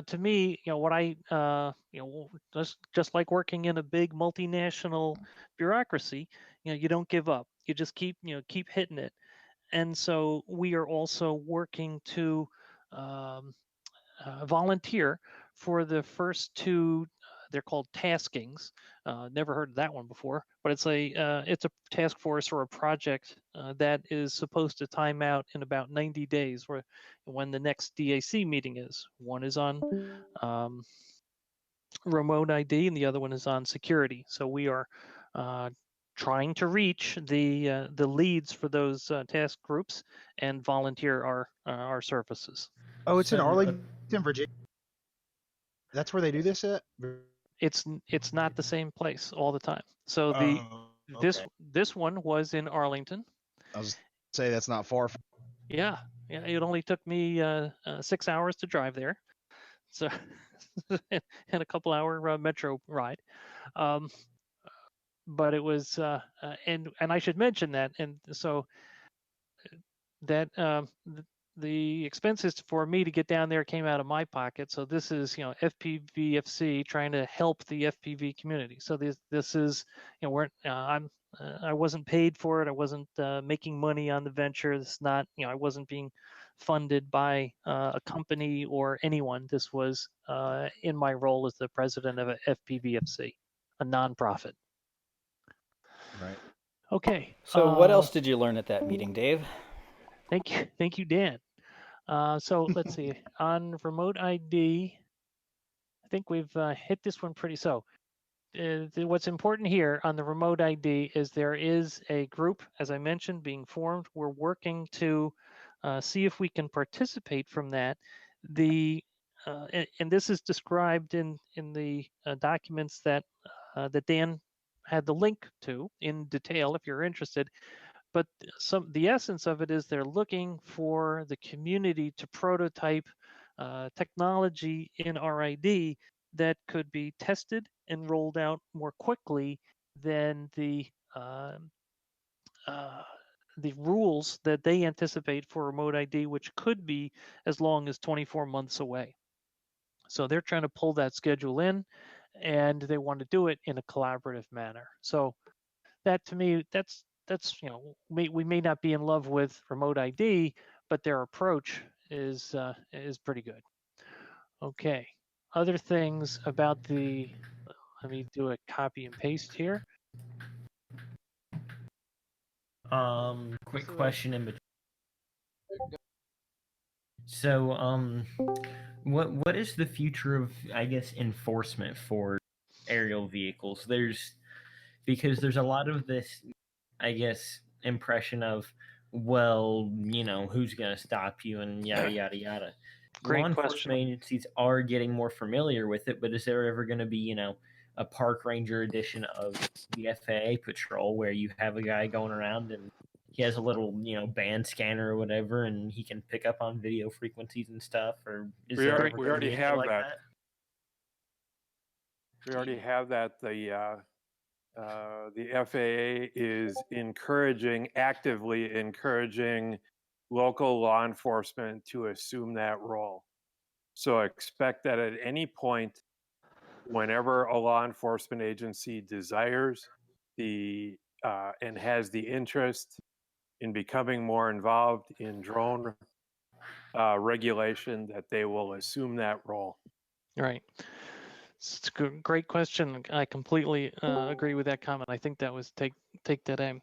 to me, what I just like working in a big multinational bureaucracy, you don't give up. You just keep hitting it. And so we are also working to volunteer for the first two. They're called taskings. Never heard of that one before, but it's a task force or a project that is supposed to time out in about 90 days, when the next DAC meeting is. One is on remote ID, and the other one is on security. So we are trying to reach the leads for those task groups and volunteer our services. Oh, it's in So, Arlington, Virginia. That's where they do this at. It's not the same place all the time. So Okay. this one was in Arlington. I was say that's not far. Yeah. It only took me 6 hours to drive there, so and a couple hour metro ride. But it was and I should mention that, and so that the expenses for me to get down there came out of my pocket. So this is FPVFC trying to help the FPV community. So this is I wasn't paid for it. I wasn't making money on the venture. This is not I wasn't being funded by a company or anyone. This was in my role as the president of FPVFC, a nonprofit. Right. Okay. So what else did you learn at that meeting, Dave? Thank you, Dan. So let's see. On remote ID, I think we've hit this one pretty. So what's important here on the remote ID is there is a group, as I mentioned, being formed. We're working to see if we can participate from that. And this is described in the documents that Dan had the link to in detail if you're interested. But the essence of it is they're looking for the community to prototype technology in RID that could be tested and rolled out more quickly than the rules that they anticipate for remote ID, which could be as long as 24 months away. So they're trying to pull that schedule in, and they want to do it in a collaborative manner. So that, to me, that's we may not be in love with remote ID, but their approach is pretty good. Okay, other things about let me do a copy and paste here. Quick question in between. So, what is the future of, I guess, enforcement for aerial vehicles? Because there's a lot of this, I guess, impression of, well, who's going to stop you and yada yada yada. Great Law enforcement agencies are getting more familiar with it, but is there ever going to be, a park ranger edition of the FAA patrol where you have a guy going around and he has a little, band scanner or whatever, and he can pick up on video frequencies and stuff? Or is we there already, ever we gonna already be anything have like that. We already have that. The FAA is actively encouraging local law enforcement to assume that role. So expect that at any point, whenever a law enforcement agency desires and has the interest in becoming more involved in drone regulation, that they will assume that role. Right. It's a great question. I completely agree with that comment. I think that was take that aim.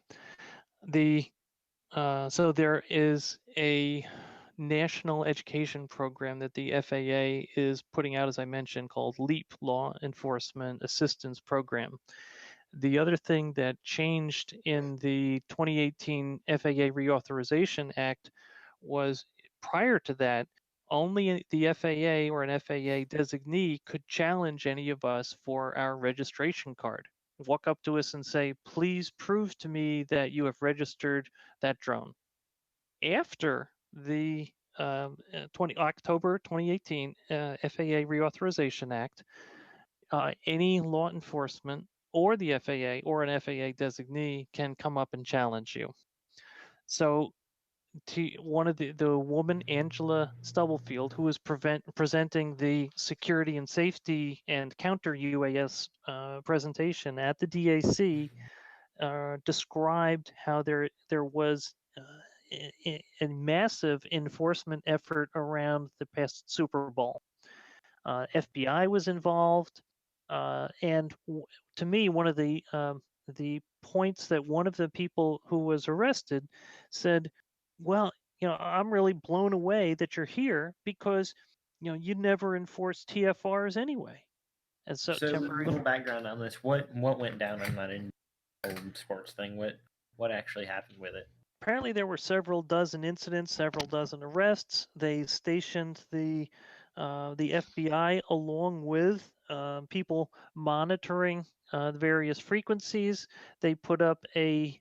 So there is a national education program that the FAA is putting out, as I mentioned, called LEAP, Law Enforcement Assistance Program. The other thing that changed in the 2018 FAA Reauthorization Act was prior to that, only the FAA or an FAA designee could challenge any of us for our registration card. Walk up to us and say, please prove to me that you have registered that drone. After the October 2018 FAA Reauthorization Act, any law enforcement or the FAA or an FAA designee can come up and challenge you. So one of the woman, Angela Stubblefield, who was presenting the security and safety and counter UAS presentation at the DAC, described how there was a massive enforcement effort around the past Super Bowl. FBI was involved, and to me, one of the points that one of the people who was arrested said, "Well, I'm really blown away that you're here because, you never enforced TFRs anyway." And so, So a little background on this. What went down on that old sports thing? What actually happened with it? Apparently, there were several dozen incidents, several dozen arrests. They stationed the FBI along with people monitoring the various frequencies. They put up a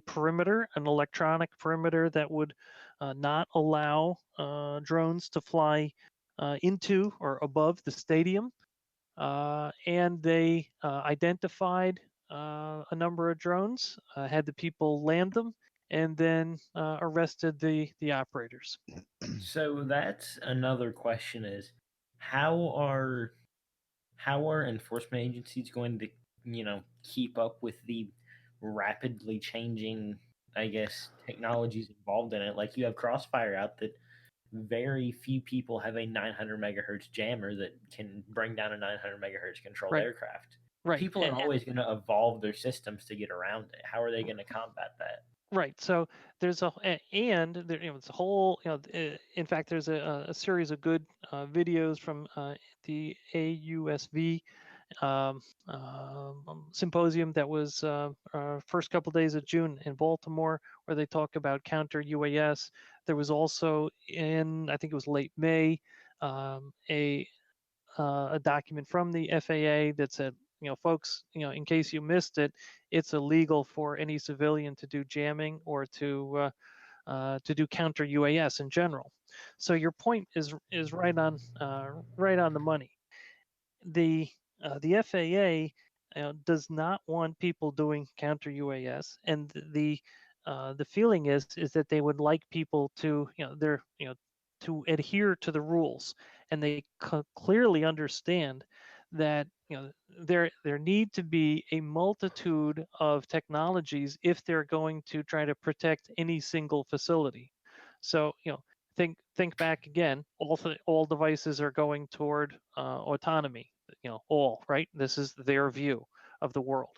perimeter, an electronic perimeter that would not allow drones to fly into or above the stadium. And they identified a number of drones, had the people land them, and then arrested the operators. So that's another question: is how are enforcement agencies going to keep up with the rapidly changing, I guess, technologies involved in it? Like, you have Crossfire out that very few people have a 900 megahertz jammer that can bring down a 900 megahertz controlled Right. aircraft. Right. People are always going to evolve their systems to get around it. How are they going to combat that? Right. So there's it's a whole, in fact, there's a series of good videos from the AUSV symposium that was first couple days of June in Baltimore, where they talk about counter UAS. There was also I think it was late May, a document from the FAA that said, folks, in case you missed it, it's illegal for any civilian to do jamming or to do counter UAS in general. So your point is right on the money. The FAA does not want people doing counter UAS, and the feeling is that they would like people to to adhere to the rules, and they clearly understand that there need to be a multitude of technologies if they're going to try to protect any single facility. So think back again. All devices are going toward autonomy. All right. This is their view of the world.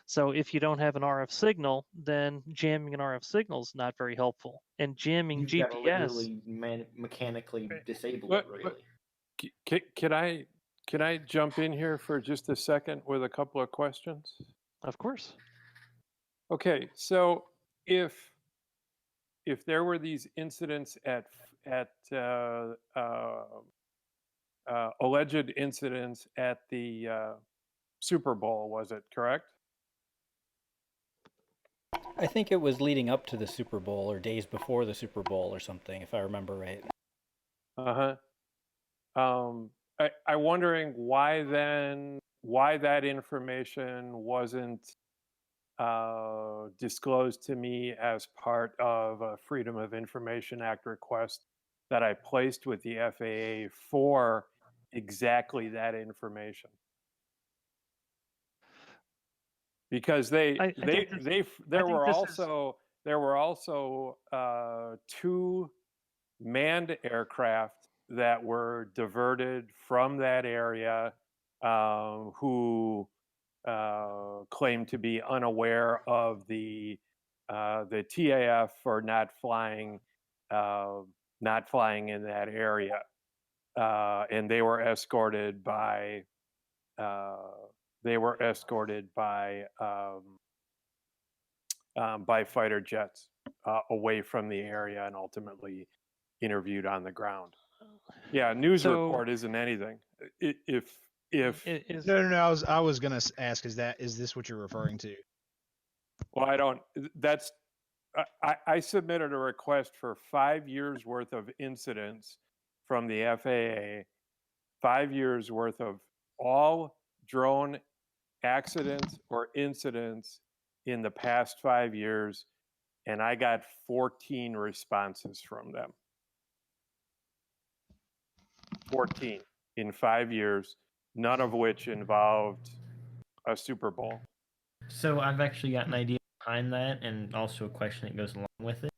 So if you don't have an RF signal, then jamming an RF signal is not very helpful. And jamming You've GPS. got to literally mechanically disable it. Really. Can I jump in here for just a second with a couple of questions? Of course. Okay, so if there were these incidents at alleged incidents at the Super Bowl, was it correct? I think it was leading up to the Super Bowl or days before the Super Bowl or something, if I remember right. I'm wondering why that information wasn't disclosed to me as part of a Freedom of Information Act request that I placed with the FAA for exactly that information. Because there were also 2 manned aircraft that were diverted from that area who claimed to be unaware of the TAF for not flying in that area, and they were escorted by fighter jets away from the area and ultimately interviewed on the ground. Yeah, a news report isn't anything. If No. I was gonna ask, is this what you're referring to? well, I don't. That's I submitted a request for 5 years worth of incidents from the FAA, 5 years worth of all drone accidents or incidents in the past 5 years, and I got 14 responses from them. 14 in 5 years, none of which involved a Super Bowl. So I've actually got an idea behind that, and also a question that goes along with it.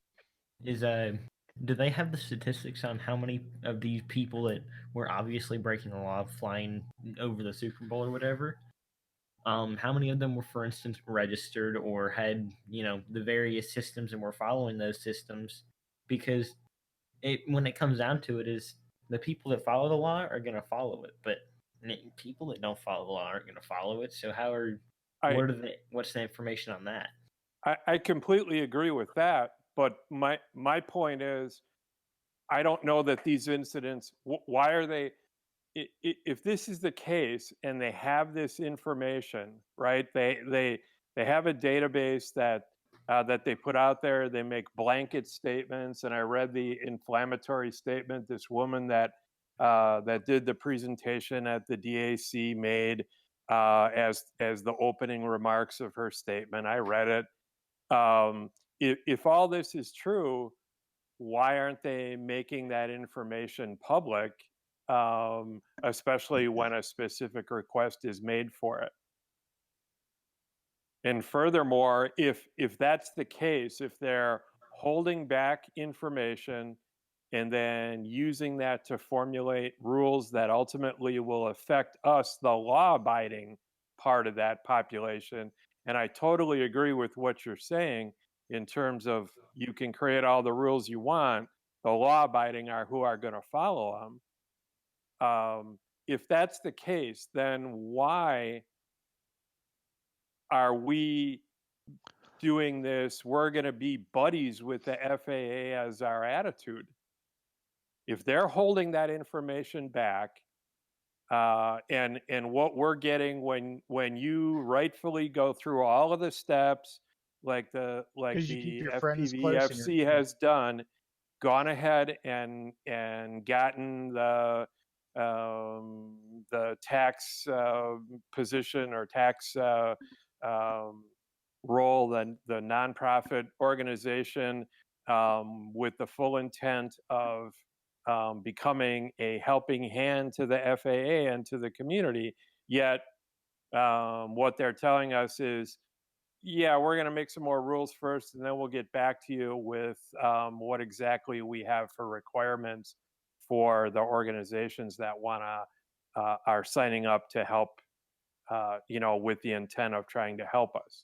Is do they have the statistics on how many of these people that were obviously breaking the law flying over the Super Bowl or whatever? How many of them were, for instance, registered or had, the various systems and were following those systems? Because when it comes down to it, is the people that follow the law are going to follow it, but people that don't follow the law aren't going to follow it. So what's the information on that? I completely agree with that, but my point is, I don't know that these incidents. Why are they? If this is the case and they have this information, right? They have a database that they put out there. They make blanket statements, and I read the inflammatory statement this woman that did the presentation at the DAC made as the opening remarks of her statement. I read it. If all this is true, why aren't they making that information public, especially when a specific request is made for it? And furthermore, if that's the case, if they're holding back information and then using that to formulate rules that ultimately will affect us, the law-abiding part of that population, and I totally agree with what you're saying in terms of you can create all the rules you want, the law-abiding are who are going to follow them. If that's the case, then why are we doing this? We're going to be buddies with the FAA as our attitude. If they're holding that information back, and what we're getting when you rightfully go through all of the steps, like the FPVFC has done, gone ahead and gotten the tax position or tax role, the nonprofit organization, with the full intent of becoming a helping hand to the FAA and to the community. Yet what they're telling us is, yeah, we're going to make some more rules first, and then we'll get back to you with what exactly we have for requirements for the organizations that are signing up to help, with the intent of trying to help us.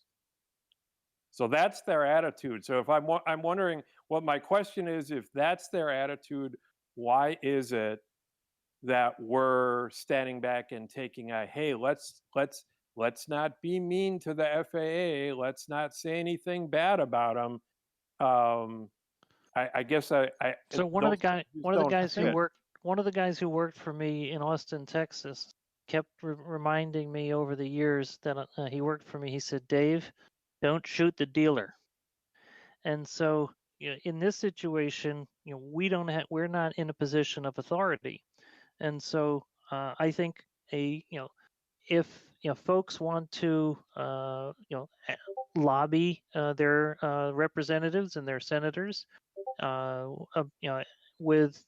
So that's their attitude. So if I'm wondering what my question is, if that's their attitude, why is it that we're standing back and taking hey, let's not be mean to the FAA. Let's not say anything bad about them. I guess So one of the guys who worked for me in Austin, Texas, kept reminding me over the years that he worked for me. He said, "Dave, don't shoot the dealer." And so, in this situation, we're not in a position of authority, and so I think if folks want to lobby their representatives and their senators, with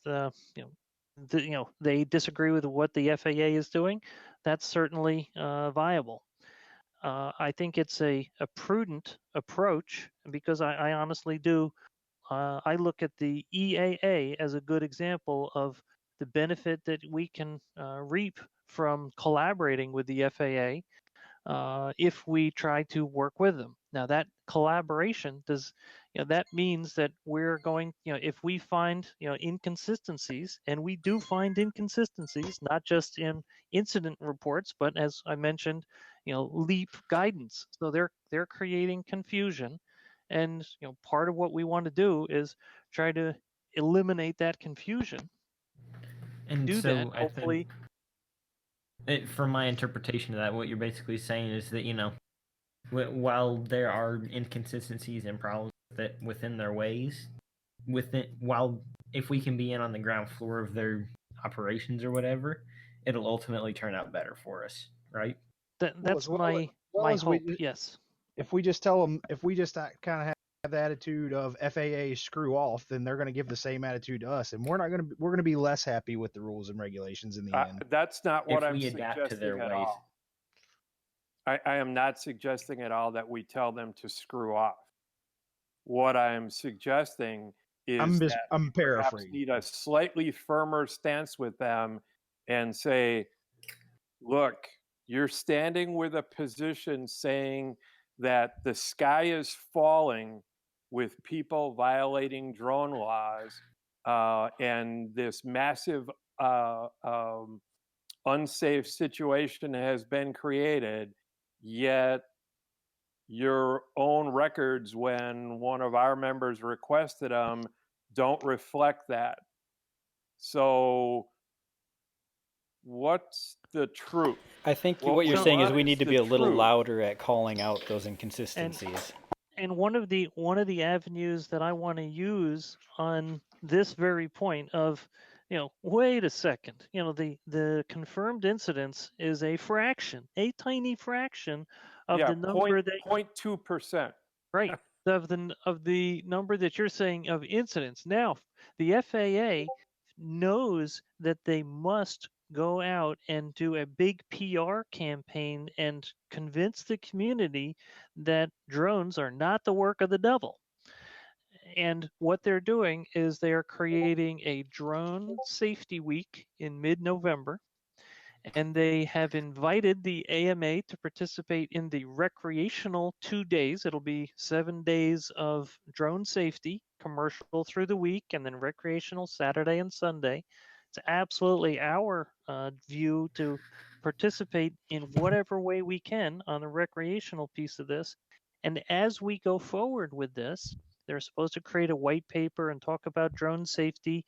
they disagree with what the FAA is doing, that's certainly viable. I think it's a prudent approach, because I honestly do. I look at the EAA as a good example of the benefit that we can reap from collaborating with the FAA if we try to work with them. Now that collaboration does, that means that we're going, if we find, inconsistencies, and we do find inconsistencies, not just in incident reports, but as I mentioned, LEAP guidance. So they're creating confusion, and part of what we want to do is try to eliminate that confusion. And Do so that, I hopefully. think, from my interpretation of that, what you're basically saying is that, while there are inconsistencies and problems within their ways, while if we can be in on the ground floor of their operations or whatever, it'll ultimately turn out better for us, right? That's my as hope. Yes. If we just tell them, if we just kind of have the attitude of FAA screw off, then they're going to give the same attitude to us, and we're going to be less happy with the rules and regulations in the end. That's not what If I'm we adapt to their suggesting at ways. all. I am not suggesting at all that we tell them to screw off. What I'm suggesting is I'm perhaps paraphrasing. need a slightly firmer stance with them and say, look, you're standing with a position saying that the sky is falling with people violating drone laws, and this massive unsafe situation has been created, yet your own records, when one of our members requested them, don't reflect that. So what's the truth? I think Well, what you're saying is we need to be a little truth? louder at calling out those inconsistencies. And one of the avenues that I want to use on this very point of, wait a second, the confirmed incidence is a fraction, a tiny fraction of the number that 0.2%. right of the number that you're saying of incidents. Now, the FAA knows that they must go out and do a big PR campaign and convince the community that drones are not the work of the devil. And what they're doing is they're creating a drone safety week in mid-November, and they have invited the AMA to participate in the recreational 2 days. It'll be 7 days of drone safety, commercial through the week, and then recreational Saturday and Sunday. It's absolutely our view to participate in whatever way we can on the recreational piece of this. And as we go forward with this, they're supposed to create a white paper and talk about drone safety.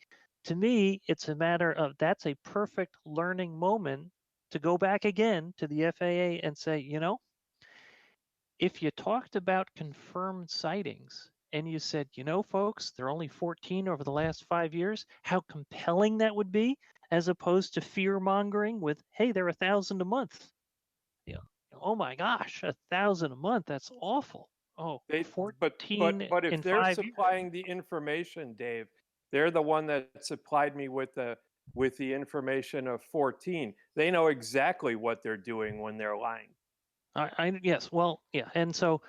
To me, it's a matter of that's a perfect learning moment to go back again to the FAA and say, if you talked about confirmed sightings and you said, folks, there are only 14 over the last 5 years, how compelling that would be, as opposed to fear mongering with, hey, they're 1,000 a month. Oh my gosh, 1,000 a month, that's awful. Oh, 14 but if in they're 5 supplying years. the information, Dave, they're the one that supplied me with the information of 14. They know exactly what they're doing when they're lying. Yes, well, yeah, and so,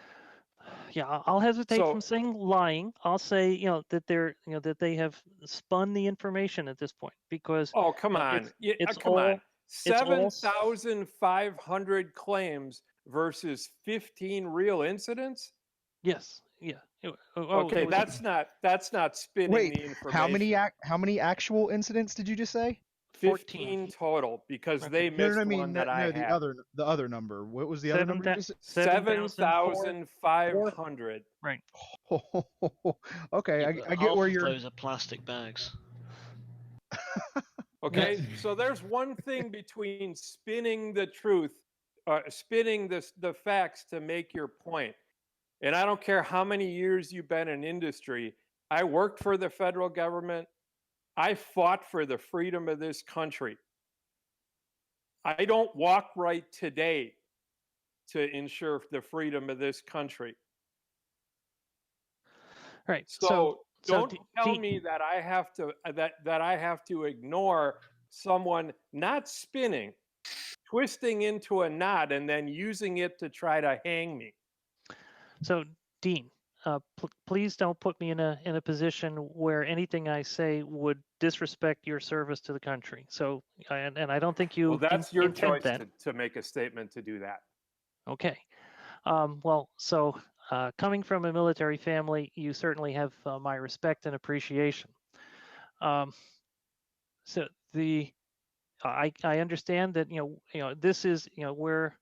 yeah, I'll hesitate from saying lying. I'll say, that they're, that they have spun the information at this point, because oh, come on, come on, 7,500 claims versus 15 real incidents. Yes, yeah. Okay, that's not spinning the information. How many actual incidents did you just say? 15 total, because they missed one that I had. The other number. What was the other number you just said? 7,500. Right. Okay, Yeah, I get where you're. Those are plastic bags. Okay, so there's one thing between spinning the truth, spinning the facts to make your point. And I don't care how many years you've been in industry. I worked for the federal government. I fought for the freedom of this country. I don't walk right today to ensure the freedom of this country. Right. So don't tell me that I have to that I have to ignore someone not spinning, twisting into a knot, and then using it to try to hang me. So, Dean, please don't put me in a position where anything I say would disrespect your service to the country. So, and I don't think you Well, that's your intend choice that. to make a statement to do that. Okay. Well, so coming from a military family, you certainly have my respect and appreciation. So I understand that this is where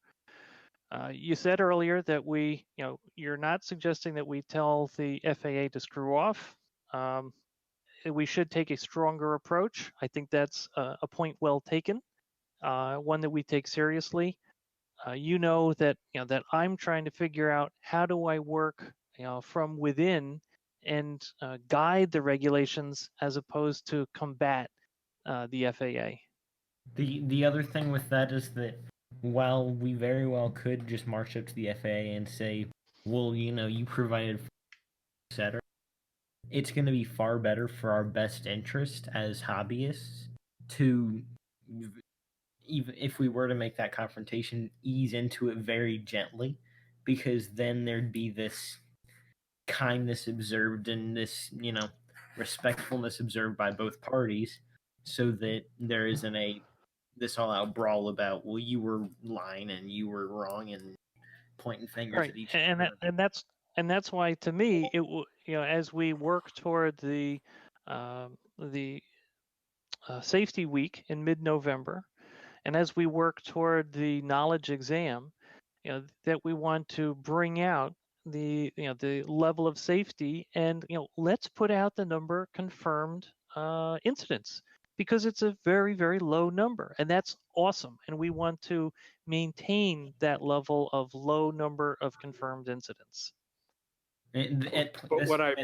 you said earlier that you're not suggesting that we tell the FAA to screw off. We should take a stronger approach. I think that's a point well taken, one that we take seriously. You know that I'm trying to figure out how do I work from within and guide the regulations as opposed to combat the FAA. The other thing with that is that while we very well could just march up to the FAA and say, well, you provided, etc., it's going to be far better for our best interest as hobbyists to, even if we were to make that confrontation, ease into it very gently, because then there'd be this kindness observed and this, respectfulness observed by both parties, so that there isn't this all-out brawl about, well, you were lying and you were wrong and pointing fingers Right, at each and other. that's why, to me, it as we work toward the safety week in mid-November, and as we work toward the knowledge exam, that we want to bring out the level of safety, and let's put out the number of confirmed incidents, because it's a very, very low number, and that's awesome, and we want to maintain that level of low number of confirmed incidents. But when I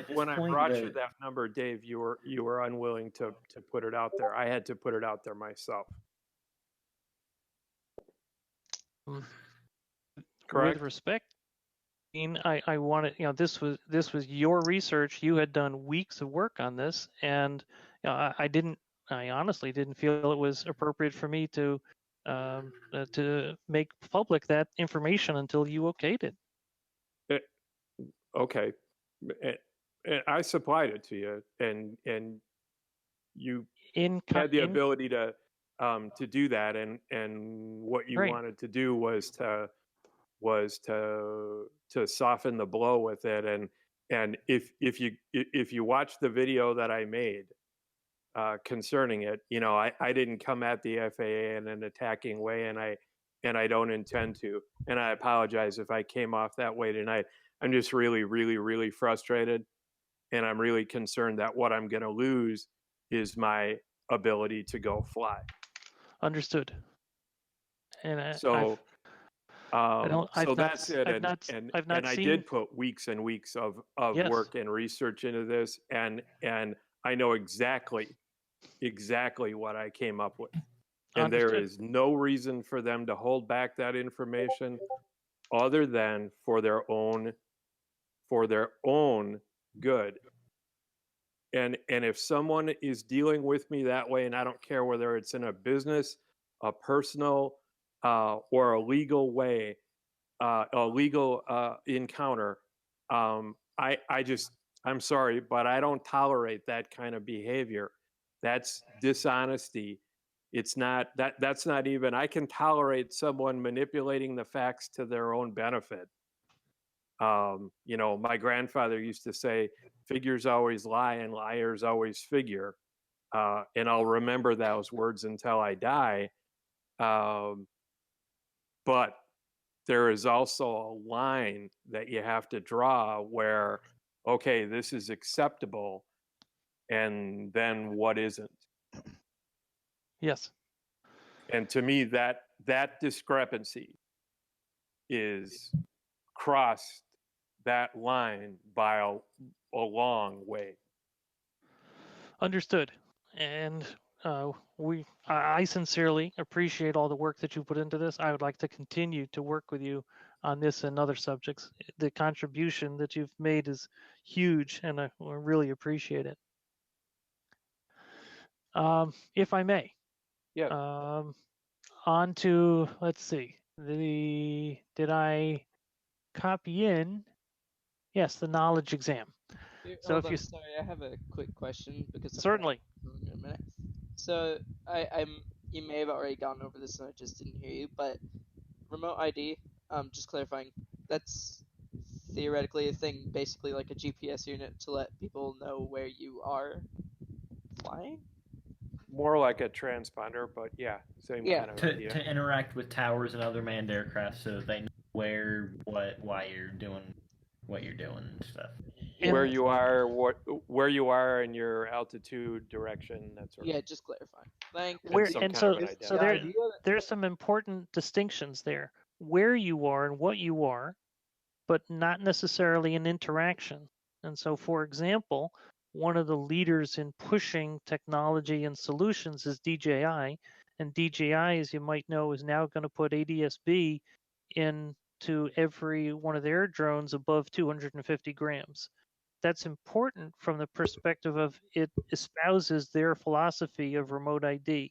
brought you that number, Dave, you were unwilling to put it out there. I had to put it out there myself. Correct? With respect, I wanted, this was your research. You had done weeks of work on this, and I honestly didn't feel it was appropriate for me to make public that information until you okayed it. Okay, I supplied it to you, and you had the ability to do that, and what you wanted to do was to soften the blow with it, and if you watch the video that I made concerning it, I didn't come at the FAA in an attacking way, and I don't intend to, and I apologize if I came off that way tonight. I'm just really, really, really frustrated, and I'm really concerned that what I'm going to lose is my ability to go fly. Understood. And that's it. And I did put weeks and weeks of work and research into this, and I know exactly what I came up with. And there is no reason for them to hold back that information other than for their own good. And if someone is dealing with me that way, and I don't care whether it's in a business, a personal, or a legal way, a legal encounter, I'm sorry, but I don't tolerate that kind of behavior. That's dishonesty. It's not that's not even, I can tolerate someone manipulating the facts to their own benefit. My grandfather used to say, figures always lie and liars always figure. And I'll remember those words until I die. But there is also a line that you have to draw where, okay, this is acceptable, and then what isn't. Yes. And to me, that discrepancy is crossed that line by a long way. Understood. And I sincerely appreciate all the work that you put into this. I would like to continue to work with you on this and other subjects. The contribution that you've made is huge, and I really appreciate it. If I may. Yeah. On to, let's see, did I copy in Yes, the knowledge exam. So Hold if on, you sorry, I have a quick question because certainly, in a minute. So you may have already gone over this and I just didn't hear you, but remote ID, just clarifying, that's theoretically a thing, basically like a GPS unit to let people know where you are flying? More like a transponder, but yeah, same Yeah. kind of to idea. interact with towers and other manned aircraft so they know why you're doing what you're doing and stuff. Where And you are, where you are, and your altitude, direction, that sort of Yeah, thing. just clarifying. Thank you. where Some and kind so of an so identity. there's some important distinctions there. Where you are and what you are, but not necessarily an interaction. And so, for example, one of the leaders in pushing technology and solutions is DJI. And DJI, as you might know, is now going to put ADS-B into every one of their drones above 250 grams. That's important from the perspective of it espouses their philosophy of remote ID.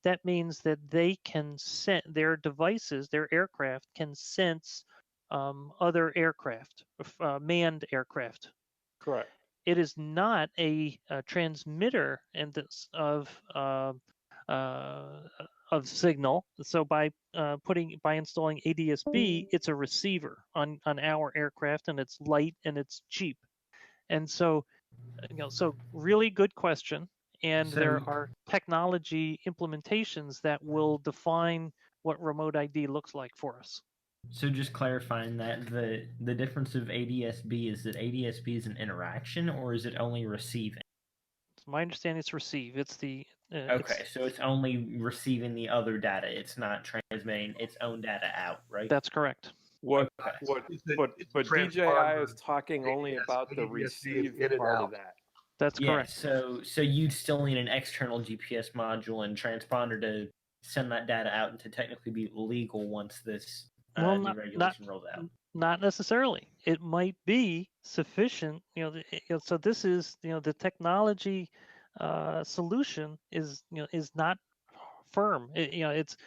That means that they can their devices, their aircraft can sense other aircraft, manned aircraft. Correct. It is not a transmitter and uh, of signal. So by installing ADS-B, it's a receiver on our aircraft, and it's light and it's cheap. And so so really good question. And there So are technology implementations that will define what remote ID looks like for us. so just clarifying that the difference of ADS-B is that ADS-B is an interaction or is it only receiving? It's my understanding it's receive. It's the Okay, so it's only receiving the other data. It's not transmitting its own data out, right? that's correct. What Okay. but DJI is talking only about the receive part of that. That's Yeah, correct. so you'd still need an external GPS module and transponder to send that data out and to technically be legal once this Well, new regulation rolls out. Not necessarily. It might be sufficient. So this is the technology solution is is not firm. It's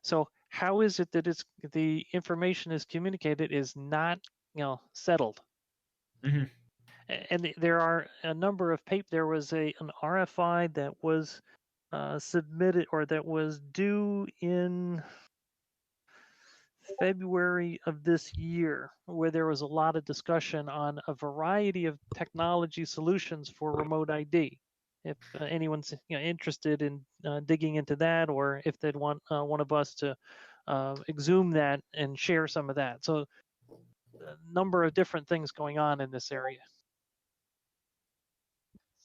so how is it that it's the information is communicated is not settled. Mm-hmm. And there are a number of there was an RFI that was submitted or that was due in February of this year, where there was a lot of discussion on a variety of technology solutions for remote ID. If anyone's interested in digging into that, or if they'd want one of us to exhume that and share some of that. So a number of different things going on in this area.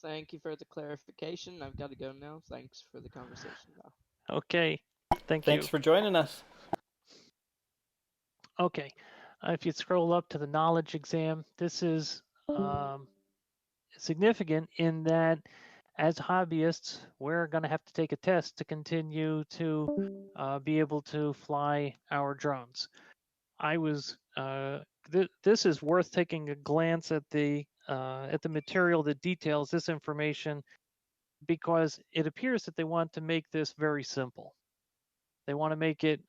Thank you for the clarification. I've got to go now. Thanks for the conversation, though. Okay, thanks Thanks for joining us. Okay, if you scroll up to the knowledge exam, this is significant in that as hobbyists, we're going to have to take a test to continue to be able to fly our drones. I was this is worth taking a glance at the material that details this information, because it appears that they want to make this very simple. They want to make it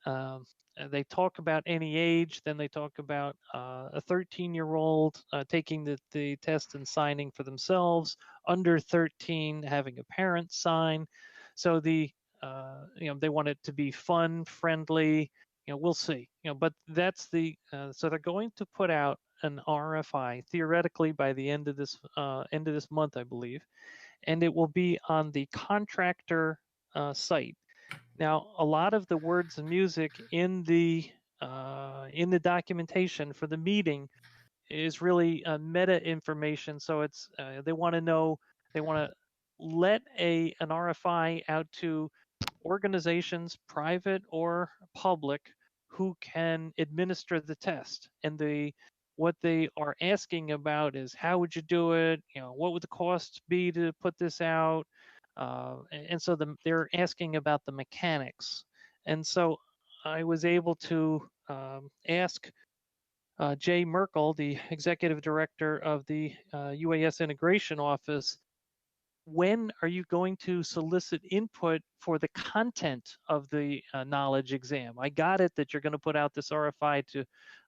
they talk about any age, then they talk about a 13-year-old taking the test and signing for themselves, under 13 having a parent sign. So they want it to be fun, friendly. We'll see. But that's so they're going to put out an RFI theoretically by the end of this month, I believe, and it will be on the contractor site. Now, a lot of the words and music in the documentation for the meeting is really meta information. So it's they want to let an RFI out to organizations, private or public, who can administer the test. And what they are asking about is, how would you do it? What would the cost be to put this out? And so they're asking about the mechanics. And so I was able to ask Jay Merkel, the executive director of the UAS Integration Office, when are you going to solicit input for the content of the knowledge exam? I got it that you're going to put out this RFI to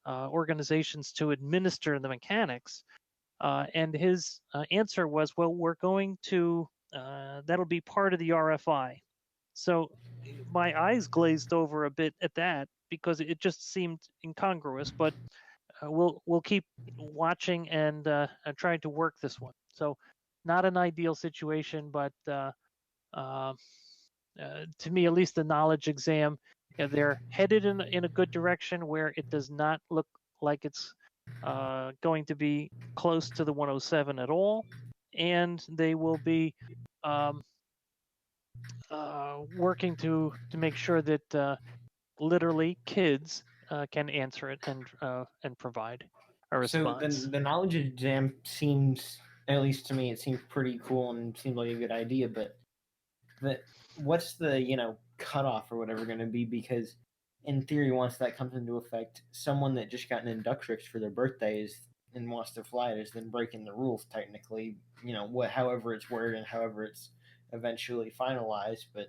organizations to administer the mechanics. And his answer was, well, we're going to, that'll be part of the RFI. So my eyes glazed over a bit at that because it just seemed incongruous, but we'll keep watching and trying to work this one. So not an ideal situation, but to me, at least the knowledge exam, they're headed in a good direction where it does not look like it's going to be close to the 107 at all, and they will be working to make sure that literally kids can answer it and provide a response. So the knowledge exam seems, at least to me, it seems pretty cool and seems like a good idea. But what's the cutoff or whatever going to be? Because in theory, once that comes into effect, someone that just got an inductrix for their birthdays and wants to fly it is then breaking the rules technically. However it's worded and however it's eventually finalized. But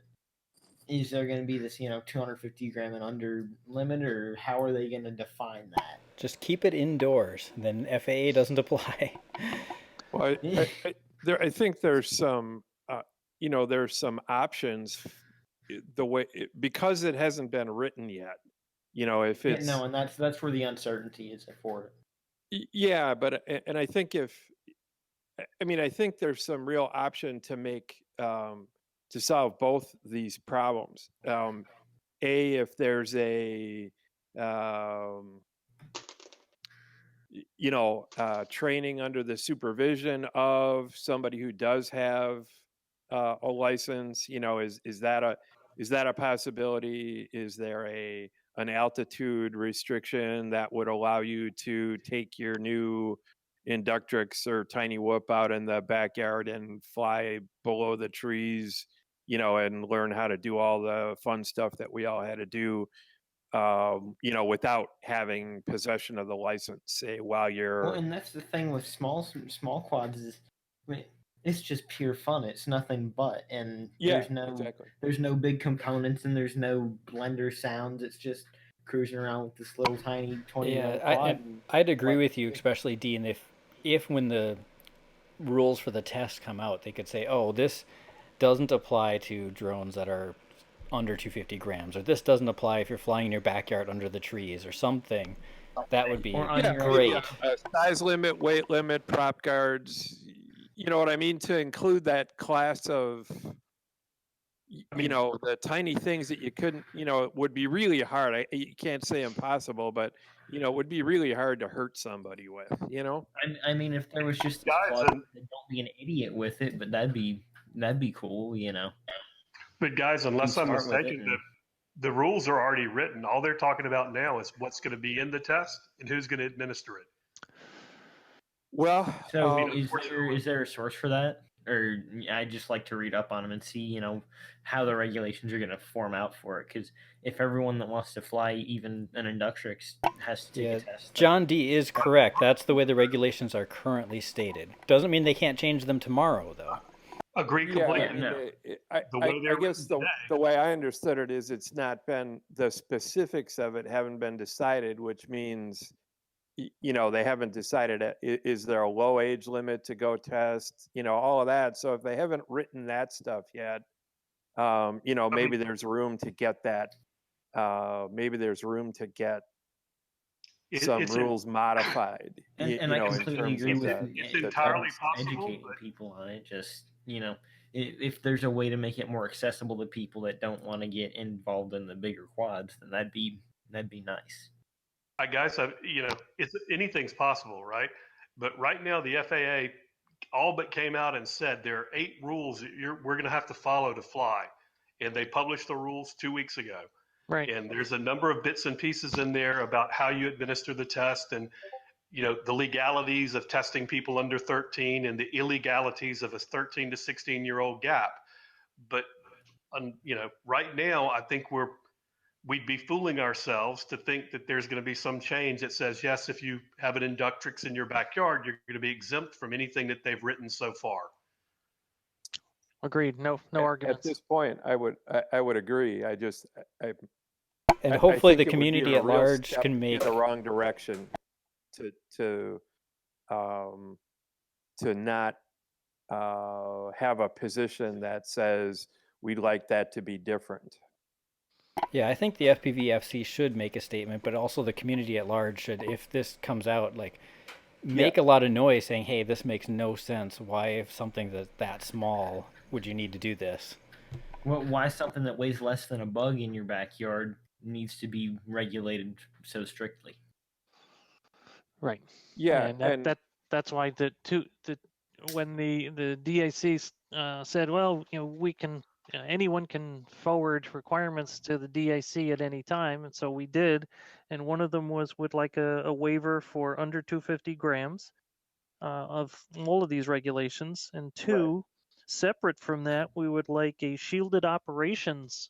is there going to be this 250 gram and under limit, or how are they going to define that? Just keep it indoors, then FAA doesn't apply. Well, I think there's some, there's some options. Because it hasn't been written yet. If it's and that's where the uncertainty is for it. Yeah, but I think I think there's some real option to make to solve both these problems. If there's a training under the supervision of somebody who does have a license, is that a possibility? Is there an altitude restriction that would allow you to take your new Inductrix or Tiny Whoop out in the backyard and fly below the trees, and learn how to do all the fun stuff that we all had to do, without having possession of the license, say, while you're... Well, and that's the thing with small quads is, it's just pure fun. It's nothing but, and there's no big components and there's no blender sounds. It's just cruising around with this little tiny 20-year-old quad. I'd agree with you, especially Dean, if when the rules for the test come out, they could say, oh, this doesn't apply to drones that are under 250 grams, or this doesn't apply if you're flying in your backyard under the trees, or something. That would be great. Size limit, weight limit, prop guards. You know what I mean? To include that class of, the tiny things that you couldn't, it would be really hard. You can't say impossible, but, it would be really hard to hurt somebody with, I mean, if there was just don't be an idiot with it, but that'd be cool, But guys, unless I'm mistaken, the rules are already written. All they're talking about now is what's going to be in the test and who's going to administer it. Well, so is there a source for that? Or I'd just like to read up on them and see, how the regulations are going to form out for it. Because if everyone that wants to fly even an Inductrix has to take a test. John D. is correct. That's the way the regulations are currently stated. Doesn't mean they can't change them tomorrow, though. Agree completely. I guess the way I understood it is it's not been, the specifics of it haven't been decided, which means, they haven't decided, is there a low age limit to go test, all of that. So if they haven't written that stuff yet, maybe there's room to get that. Maybe there's room to get some rules modified. And I completely agree with you. It's entirely possible. Educating people on it, just if there's a way to make it more accessible to people that don't want to get involved in the bigger quads, then that'd be nice. Guys, anything's possible, right? But right now, the FAA all but came out and said there are 8 rules that we're going to have to follow to fly, and they published the rules 2 weeks ago. Right. And there's a number of bits and pieces in there about how you administer the test, and the legalities of testing people under 13 and the illegalities of a 13 to 16-year-old gap. But right now, I think we'd be fooling ourselves to think that there's going to be some change that says, yes, if you have an Inductrix in your backyard, you're going to be exempt from anything that they've written so far. Agreed. No At arguments. this point, I would agree. I And I hopefully think the it would be community a at real large step can in make the wrong direction to not have a position that says we'd like that to be different. Yeah, I think the FPVFC should make a statement, but also the community at large should, if this comes out, like make a lot of noise saying, "Hey, this makes no sense. Why, if something that's that small, would you need to do this?" Well, why something that weighs less than a bug in your backyard needs to be regulated so strictly? Right. Yeah, And that's why when the DAC said, well, we can anyone can forward requirements to the DAC at any time, and so we did, and one of them was with like a waiver for under 250 grams of all of these regulations, and two, separate from that, we would like a shielded operations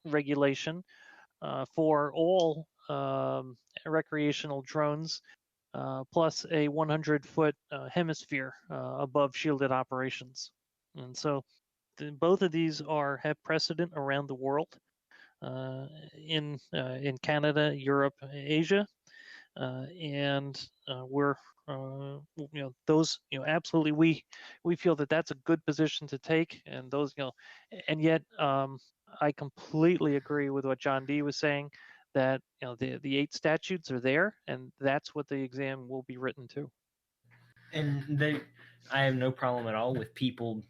regulation for all recreational drones, plus a 100-foot hemisphere above shielded operations. And so both of these have precedent around the world, in Canada, Europe, Asia, and we're those absolutely we feel that that's a good position to take, and those and yet I completely agree with what John D was saying, that the 8 statutes are there, and that's what the exam will be written to. And I have no problem at all with people,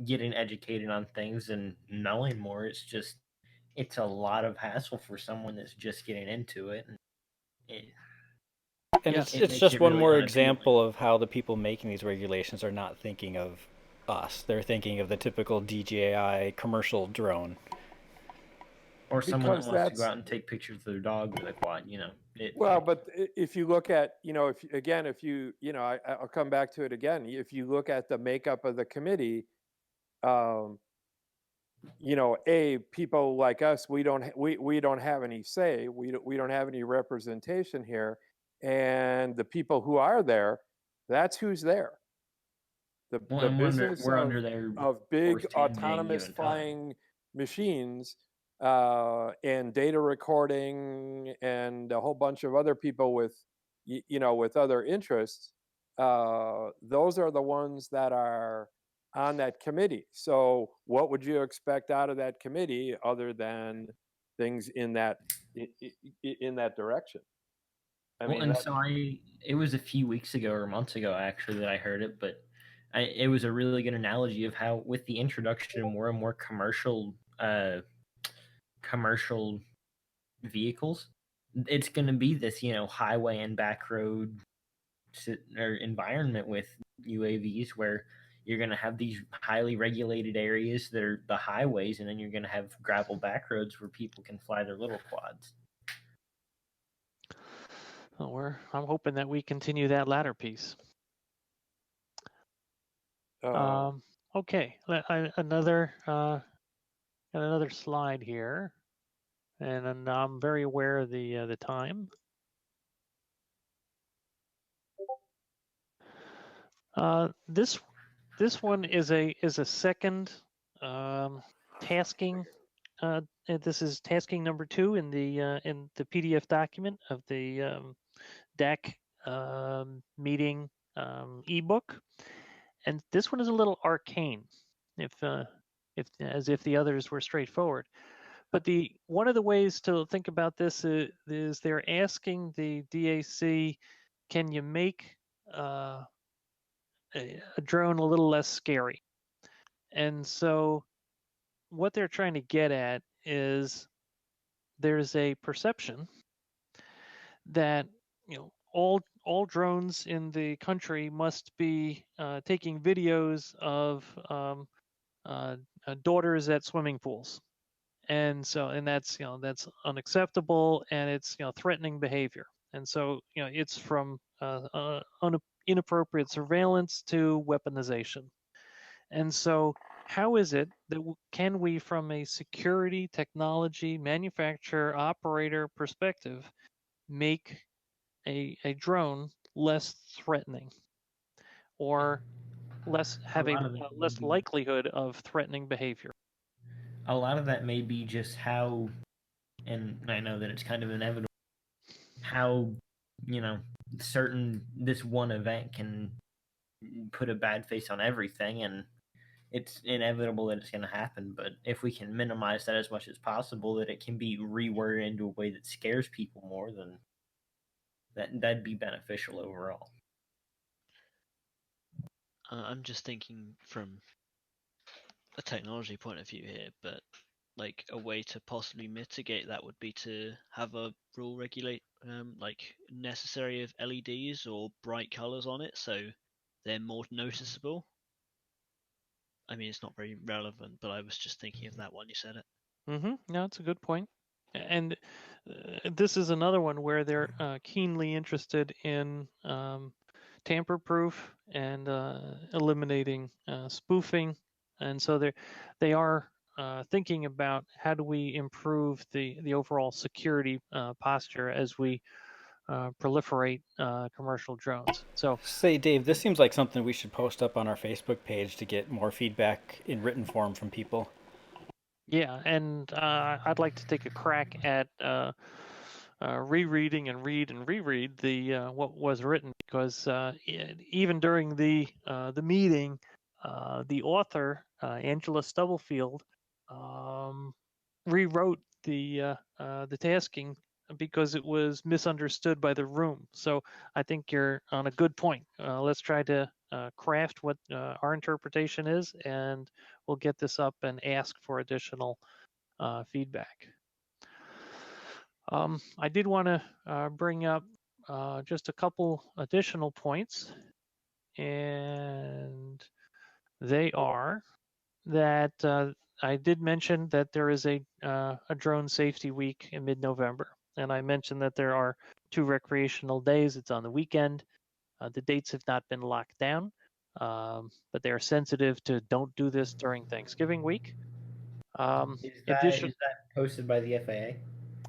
getting educated on things and knowing more. It's a lot of hassle for someone that's just getting into it, and it, And Yes. it it's makes just it one really more unappealing. example of how the people making these regulations are not thinking of us. They're thinking of the typical DJI commercial drone. Or someone that because wants to go that's out and take pictures of their dog with a quad. well, but if you look at, I'll come back to it again. If you look at the makeup of the committee, people like us, we don't have any say. We don't have any representation here, and the people who are there, that's who's there. Well, The and business we're under their of big forced hand at any autonomous given time. flying machines, and data recording and a whole bunch of other people with with other interests, those are the ones that are on that committee. So what would you expect out of that committee other than things in that direction? Well, and so it was a few weeks ago or months ago actually that I heard it, but it was a really good analogy of how, with the introduction of more and more commercial vehicles, it's going to be this, highway and back road or environment with UAVs, where you're going to have these highly regulated areas that are the highways, and then you're going to have gravel back roads where people can fly their little quads. Well, I'm hoping that we continue that latter piece. Okay, another slide here, and I'm very aware of the time. This one is a second tasking. This is tasking number 2 in the PDF document of the DAC meeting ebook, and this one is a little arcane, if as if the others were straightforward. But one of the ways to think about this is they're asking the DAC, can you make a drone a little less scary? And so what they're trying to get at is there's a perception that all drones in the country must be taking videos of daughters at swimming pools, and that's that's unacceptable, and it's threatening behavior, and so it's from inappropriate surveillance to weaponization. And so how is it that can we, from a security, technology, manufacturer, operator perspective, make a drone less threatening? Or have a lot of it less may be- likelihood of threatening behavior. A lot of that may be just how, and I know that it's kind of inevitable, how, this one event can put a bad face on everything, and it's inevitable that it's going to happen. But if we can minimize that as much as possible, that it can be reworded into a way that scares people more, then that'd be beneficial overall. I'm just thinking from a technology point of view here, but like a way to possibly mitigate that would be to have a rule regulate like necessary of LEDs or bright colors on it, so they're more noticeable. I mean, it's not very relevant, but I was just thinking of that when you said it. No, it's a good point. And this is another one where they're keenly interested in tamper-proof and eliminating spoofing, and so they are thinking about how do we improve the overall security posture as we proliferate commercial drones. So, Say, Dave, this seems like something we should post up on our Facebook page to get more feedback in written form from people. yeah, and I'd like to take a crack at rereading and reread the what was written, because even during the meeting, the author Angela Stubblefield rewrote the tasking because it was misunderstood by the room. So I think you're on a good point. Let's try to craft what our interpretation is, and we'll get this up and ask for additional feedback. I did want to bring up just a couple additional points, and they are that I did mention that there is a drone safety week in mid-November, and I mentioned that there are 2 recreational days. It's on the weekend. The dates have not been locked down, but they are sensitive to don't do this during Thanksgiving week. Is that posted by the FAA?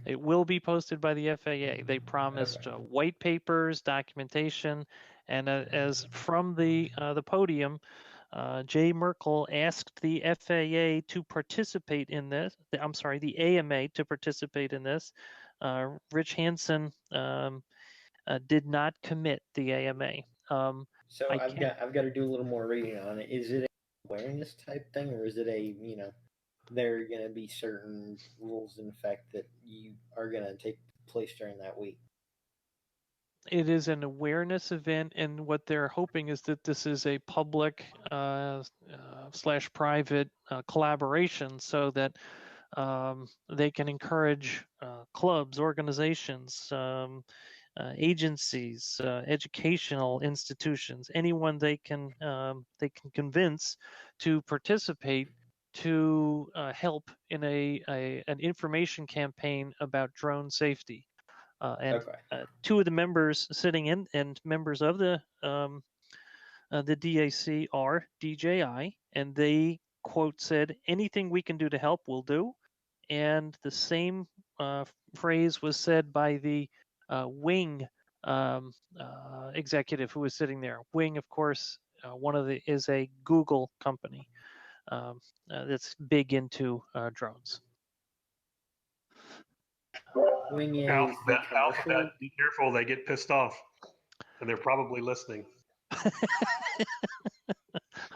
It will be posted by the FAA. They promised white papers, documentation, and as from the podium, Jay Merkel asked the FAA to participate in this. I'm sorry, the AMA to participate in this. Rich Hansen did not commit the AMA. So I've got to do a little more reading on it. Is it an awareness type thing, or is it a there are going to be certain rules in effect that you are going to take place during that week? It is an awareness event, and what they're hoping is that this is a public / private collaboration, so that they can encourage clubs, organizations, agencies, educational institutions, anyone they can convince to participate, to help in an information campaign about drone safety. And 2 of the members sitting in and members of the DAC are DJI, and they quote said, "Anything we can do to help, we'll do." And the same phrase was said by the Wing executive who was sitting there. Wing, of course, is a Google company that's big into drones. Wing is Alphabet, be careful, they get pissed off, and they're probably listening.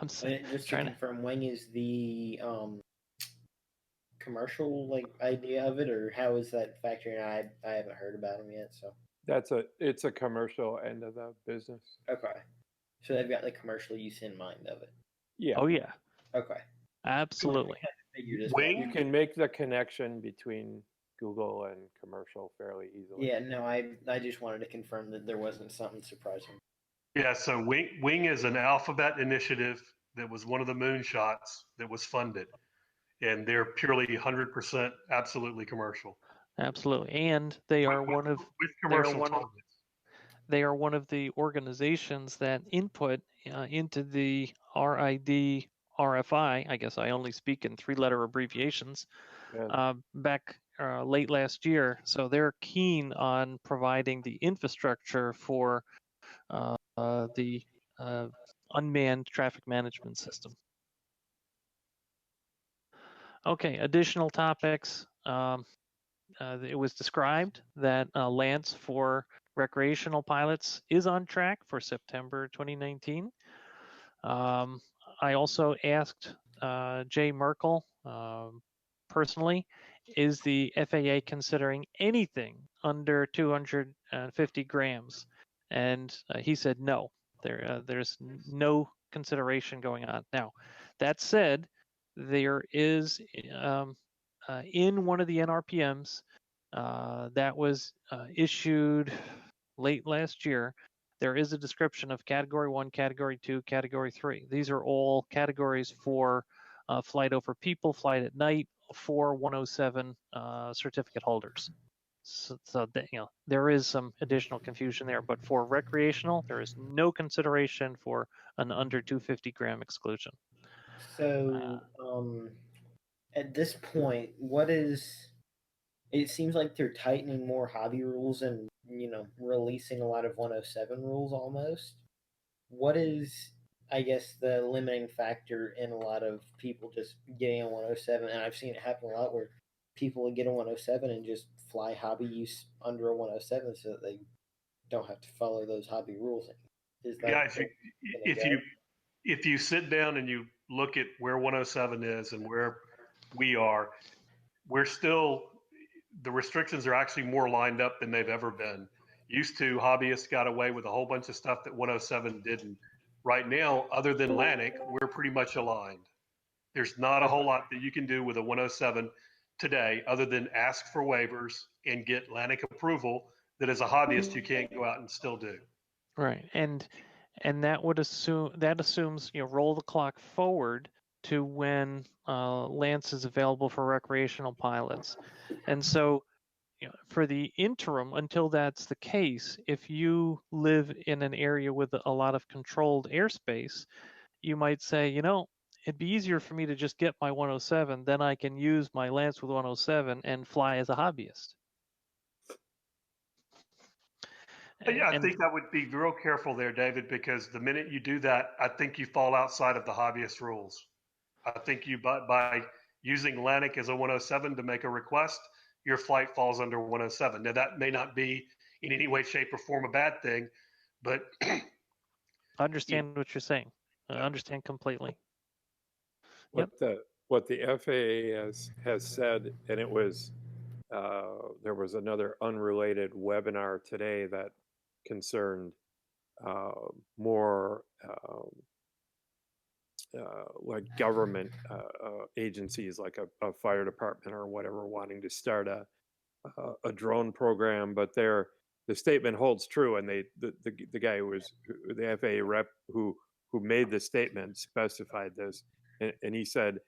I'm just to confirm, Wing is the commercial idea of it, or how is that factoring? I haven't heard about them yet, so it's a commercial end of the business. Okay, so they've got the commercial use in mind of it. Yeah. Oh yeah. Okay. Absolutely. You can make the connection between Google and commercial fairly easily. Yeah, no, I just wanted to confirm that there wasn't something surprising. Yeah, so Wing is an Alphabet initiative that was one of the moonshots that was funded, and they're purely 100% absolutely commercial. Absolutely, and they are one of they are one of the organizations that input into the RID RFI. I guess I only speak in 3-letter abbreviations. Back late last year, so they're keen on providing the infrastructure for the unmanned traffic management system. Okay, additional topics. It was described that Lance for recreational pilots is on track for September 2019. I also asked Jay Merkel personally, is the FAA considering anything under 250 grams? And he said no. There's no consideration going on. Now, that said, there is in one of the NRPMs that was issued late last year, there is a description of Category 1, Category 2, Category 3. These are all categories for flight over people, flight at night, for 107 certificate holders. So that, there is some additional confusion there, but for recreational, there is no consideration for an under 250 gram exclusion. So, at this point, it seems like they're tightening more hobby rules and, releasing a lot of 107 rules almost. What is, I guess, the limiting factor in a lot of people just getting a 107? And I've seen it happen a lot where people get a 107 and just fly hobby use under a 107 so that they don't have to follow those hobby rules. Is that Guys, if you sit down and you look at where 107 is and where we are, the restrictions are actually more lined up than they've ever been. Used to, hobbyists got away with a whole bunch of stuff that 107 didn't. Right now, other than LANIC, we're pretty much aligned. There's not a whole lot that you can do with a 107 today other than ask for waivers and get LANIC approval that as a hobbyist you can't go out and still do. Right, and that assumes roll the clock forward to when Lance is available for recreational pilots, and so for the interim until that's the case, if you live in an area with a lot of controlled airspace, you might say, it'd be easier for me to just get my 107, then I can use my Lance with 107 and fly as a hobbyist. Yeah, I think I would be real careful there, David, because the minute you do that, I think you fall outside of the hobbyist rules. I think you, by using LANIC as a 107 to make a request, your flight falls under 107. Now, that may not be in any way, shape, or form a bad thing, but I understand what you're saying. I understand completely. What the FAA has said, and it was there was another unrelated webinar today that concerned more like government agencies, like a fire department or whatever, wanting to start a drone program. But the statement holds true, and the guy who was the FAA rep who made the statement specified this, and he said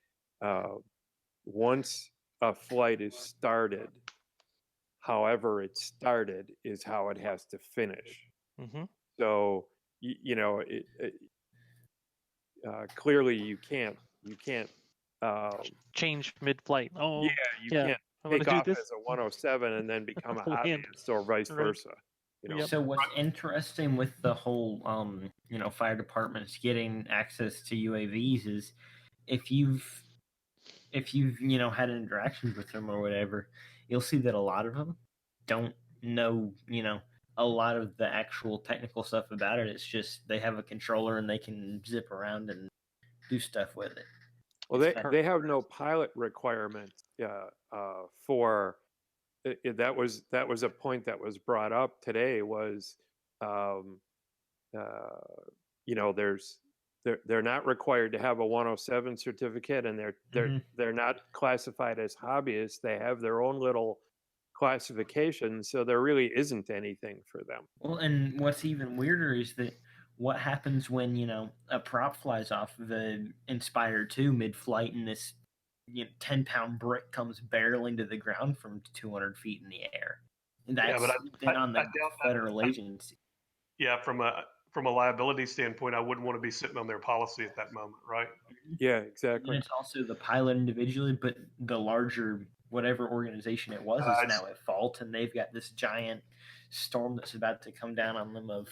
once a flight is started, however it started is how it has to finish. Mm-hmm. So clearly you can't change mid-flight. Oh, yeah, you can't take off as a 107 and then become a hobbyist or vice versa. So what's interesting with the whole fire departments getting access to UAVs is if you've had interactions with them or whatever, you'll see that a lot of them don't know a lot of the actual technical stuff about it. It's just they have a controller and they can zip around and do stuff with it. Well, they have no pilot requirement for that was a point that was brought up today was they're not required to have a 107 certificate, and they're not classified as hobbyists. They have their own little classification, so there really isn't anything for them. Well, and what's even weirder is that what happens when a prop flies off the Inspire 2 mid-flight and this 10-pound brick comes barreling to the ground from 200 feet in the air. And that's been on the federal agency. Yeah, from a liability standpoint, I wouldn't want to be sitting on their policy at that moment, right? Yeah, exactly. And it's also the pilot individually, but the larger whatever organization it was is now at fault, and they've got this giant storm that's about to come down on them of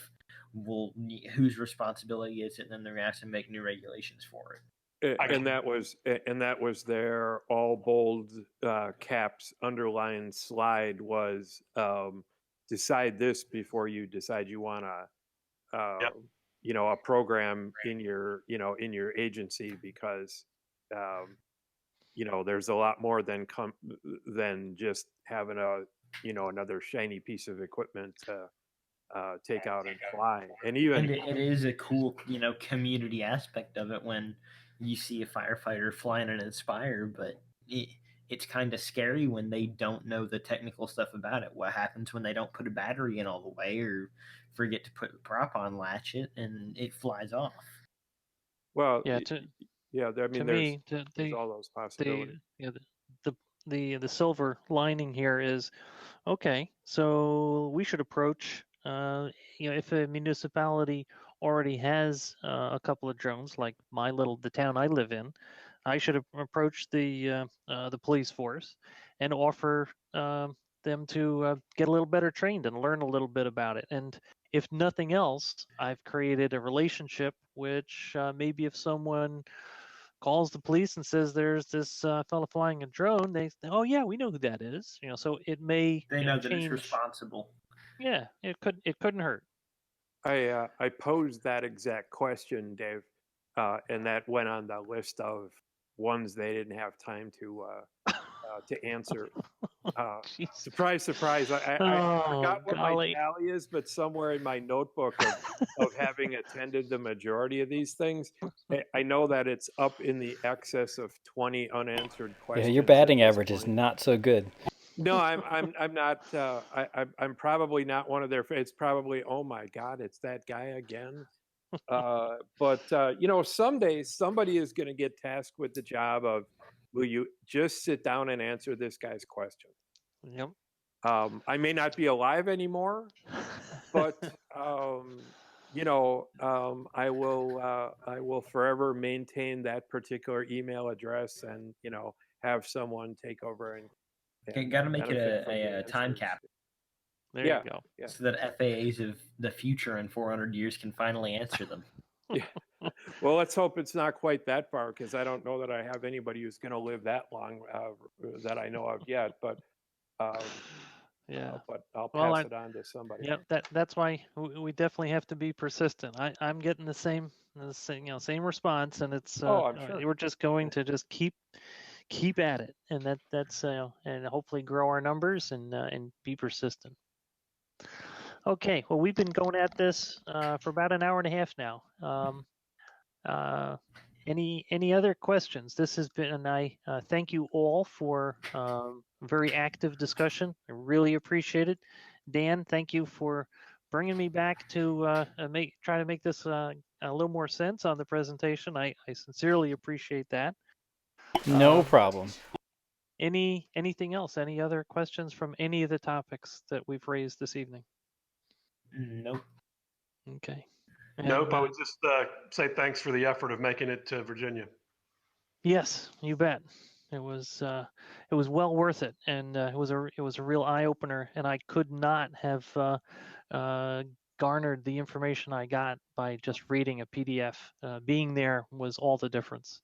whose responsibility is it? And then they're going to have to make new regulations for it. And that was their all bold caps underlined slide was decide this before you decide you want to a program in your agency, because there's a lot more than just having another shiny piece of equipment to take out and fly. And it is a cool community aspect of it when you see a firefighter flying an Inspire, but it's kind of scary when they don't know the technical stuff about it. What happens when they don't put a battery in all the way or forget to put a prop on latch it and it flies off? Well, Yeah, there's all those possibilities. The silver lining here is, okay, so we should approach, if a municipality already has a couple of drones, like the town I live in, I should approach the police force and offer them to get a little better trained and learn a little bit about it. And if nothing else, I've created a relationship which maybe if someone calls the police and says there's this fellow flying a drone, they say, oh yeah, we know who that is. So it may they know that change. It's responsible. Yeah, it couldn't hurt. I posed that exact question, Dave, and that went on the list of ones they didn't have time to answer. Surprise, surprise! I forgot what my tally is, but somewhere in my notebook of having attended the majority of these things, I know that it's up in the excess of 20 unanswered questions. Yeah, your batting average is not so good. No, I'm not. I'm probably not one of their. It's probably, oh my God, it's that guy again. But someday somebody is going to get tasked with the job of, will you just sit down and answer this guy's question? Yep. I may not be alive anymore, but I will forever maintain that particular email address and have someone take over and got to make it a time cap. There you go. Yeah. So that FAAs of the future in 400 years can finally answer them. Yeah. Well, let's hope it's not quite that far, because I don't know that I have anybody who's going to live that long that I know of yet. But but I'll pass it on to somebody. Yeah, that's why we definitely have to be persistent. I'm getting the same response, and it's I'm sure. we're just going to just keep at it, and that's and hopefully grow our numbers and be persistent. Okay, well, we've been going at this for about an hour and a half now. Any other questions? This has been, and I thank you all for very active discussion. I really appreciate it. Dan, thank you for bringing me back to try to make this a little more sense on the presentation. I sincerely appreciate that. No problem. Anything else? Any other questions from any of the topics that we've raised this evening? Nope. Okay. Nope. I would just say thanks for the effort of making it to Virginia. Yes, you bet. It was well worth it, and it was a real eye opener. And I could not have garnered the information I got by just reading a PDF. Being there was all the difference.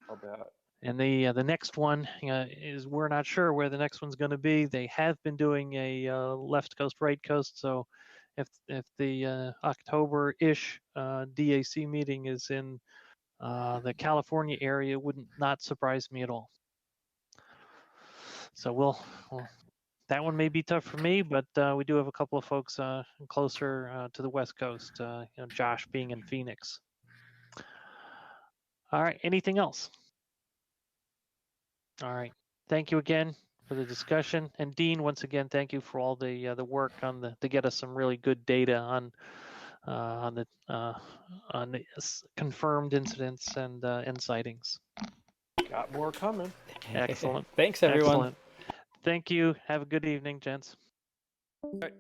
I'll bet. And the next one is, we're not sure where the next one's going to be. They have been doing a left coast, right coast. So if the October-ish DAC meeting is in the California area, wouldn't not surprise me at all. So that one may be tough for me, but we do have a couple of folks closer to the West Coast. Josh being in Phoenix. All right. Anything else? All right. Thank you again for the discussion. And Dean, once again, thank you for all the work to get us some really good data on the confirmed incidents and sightings. Got more coming. Excellent. Thanks, everyone. Excellent. Thank you. Have a good evening, gents. Bye.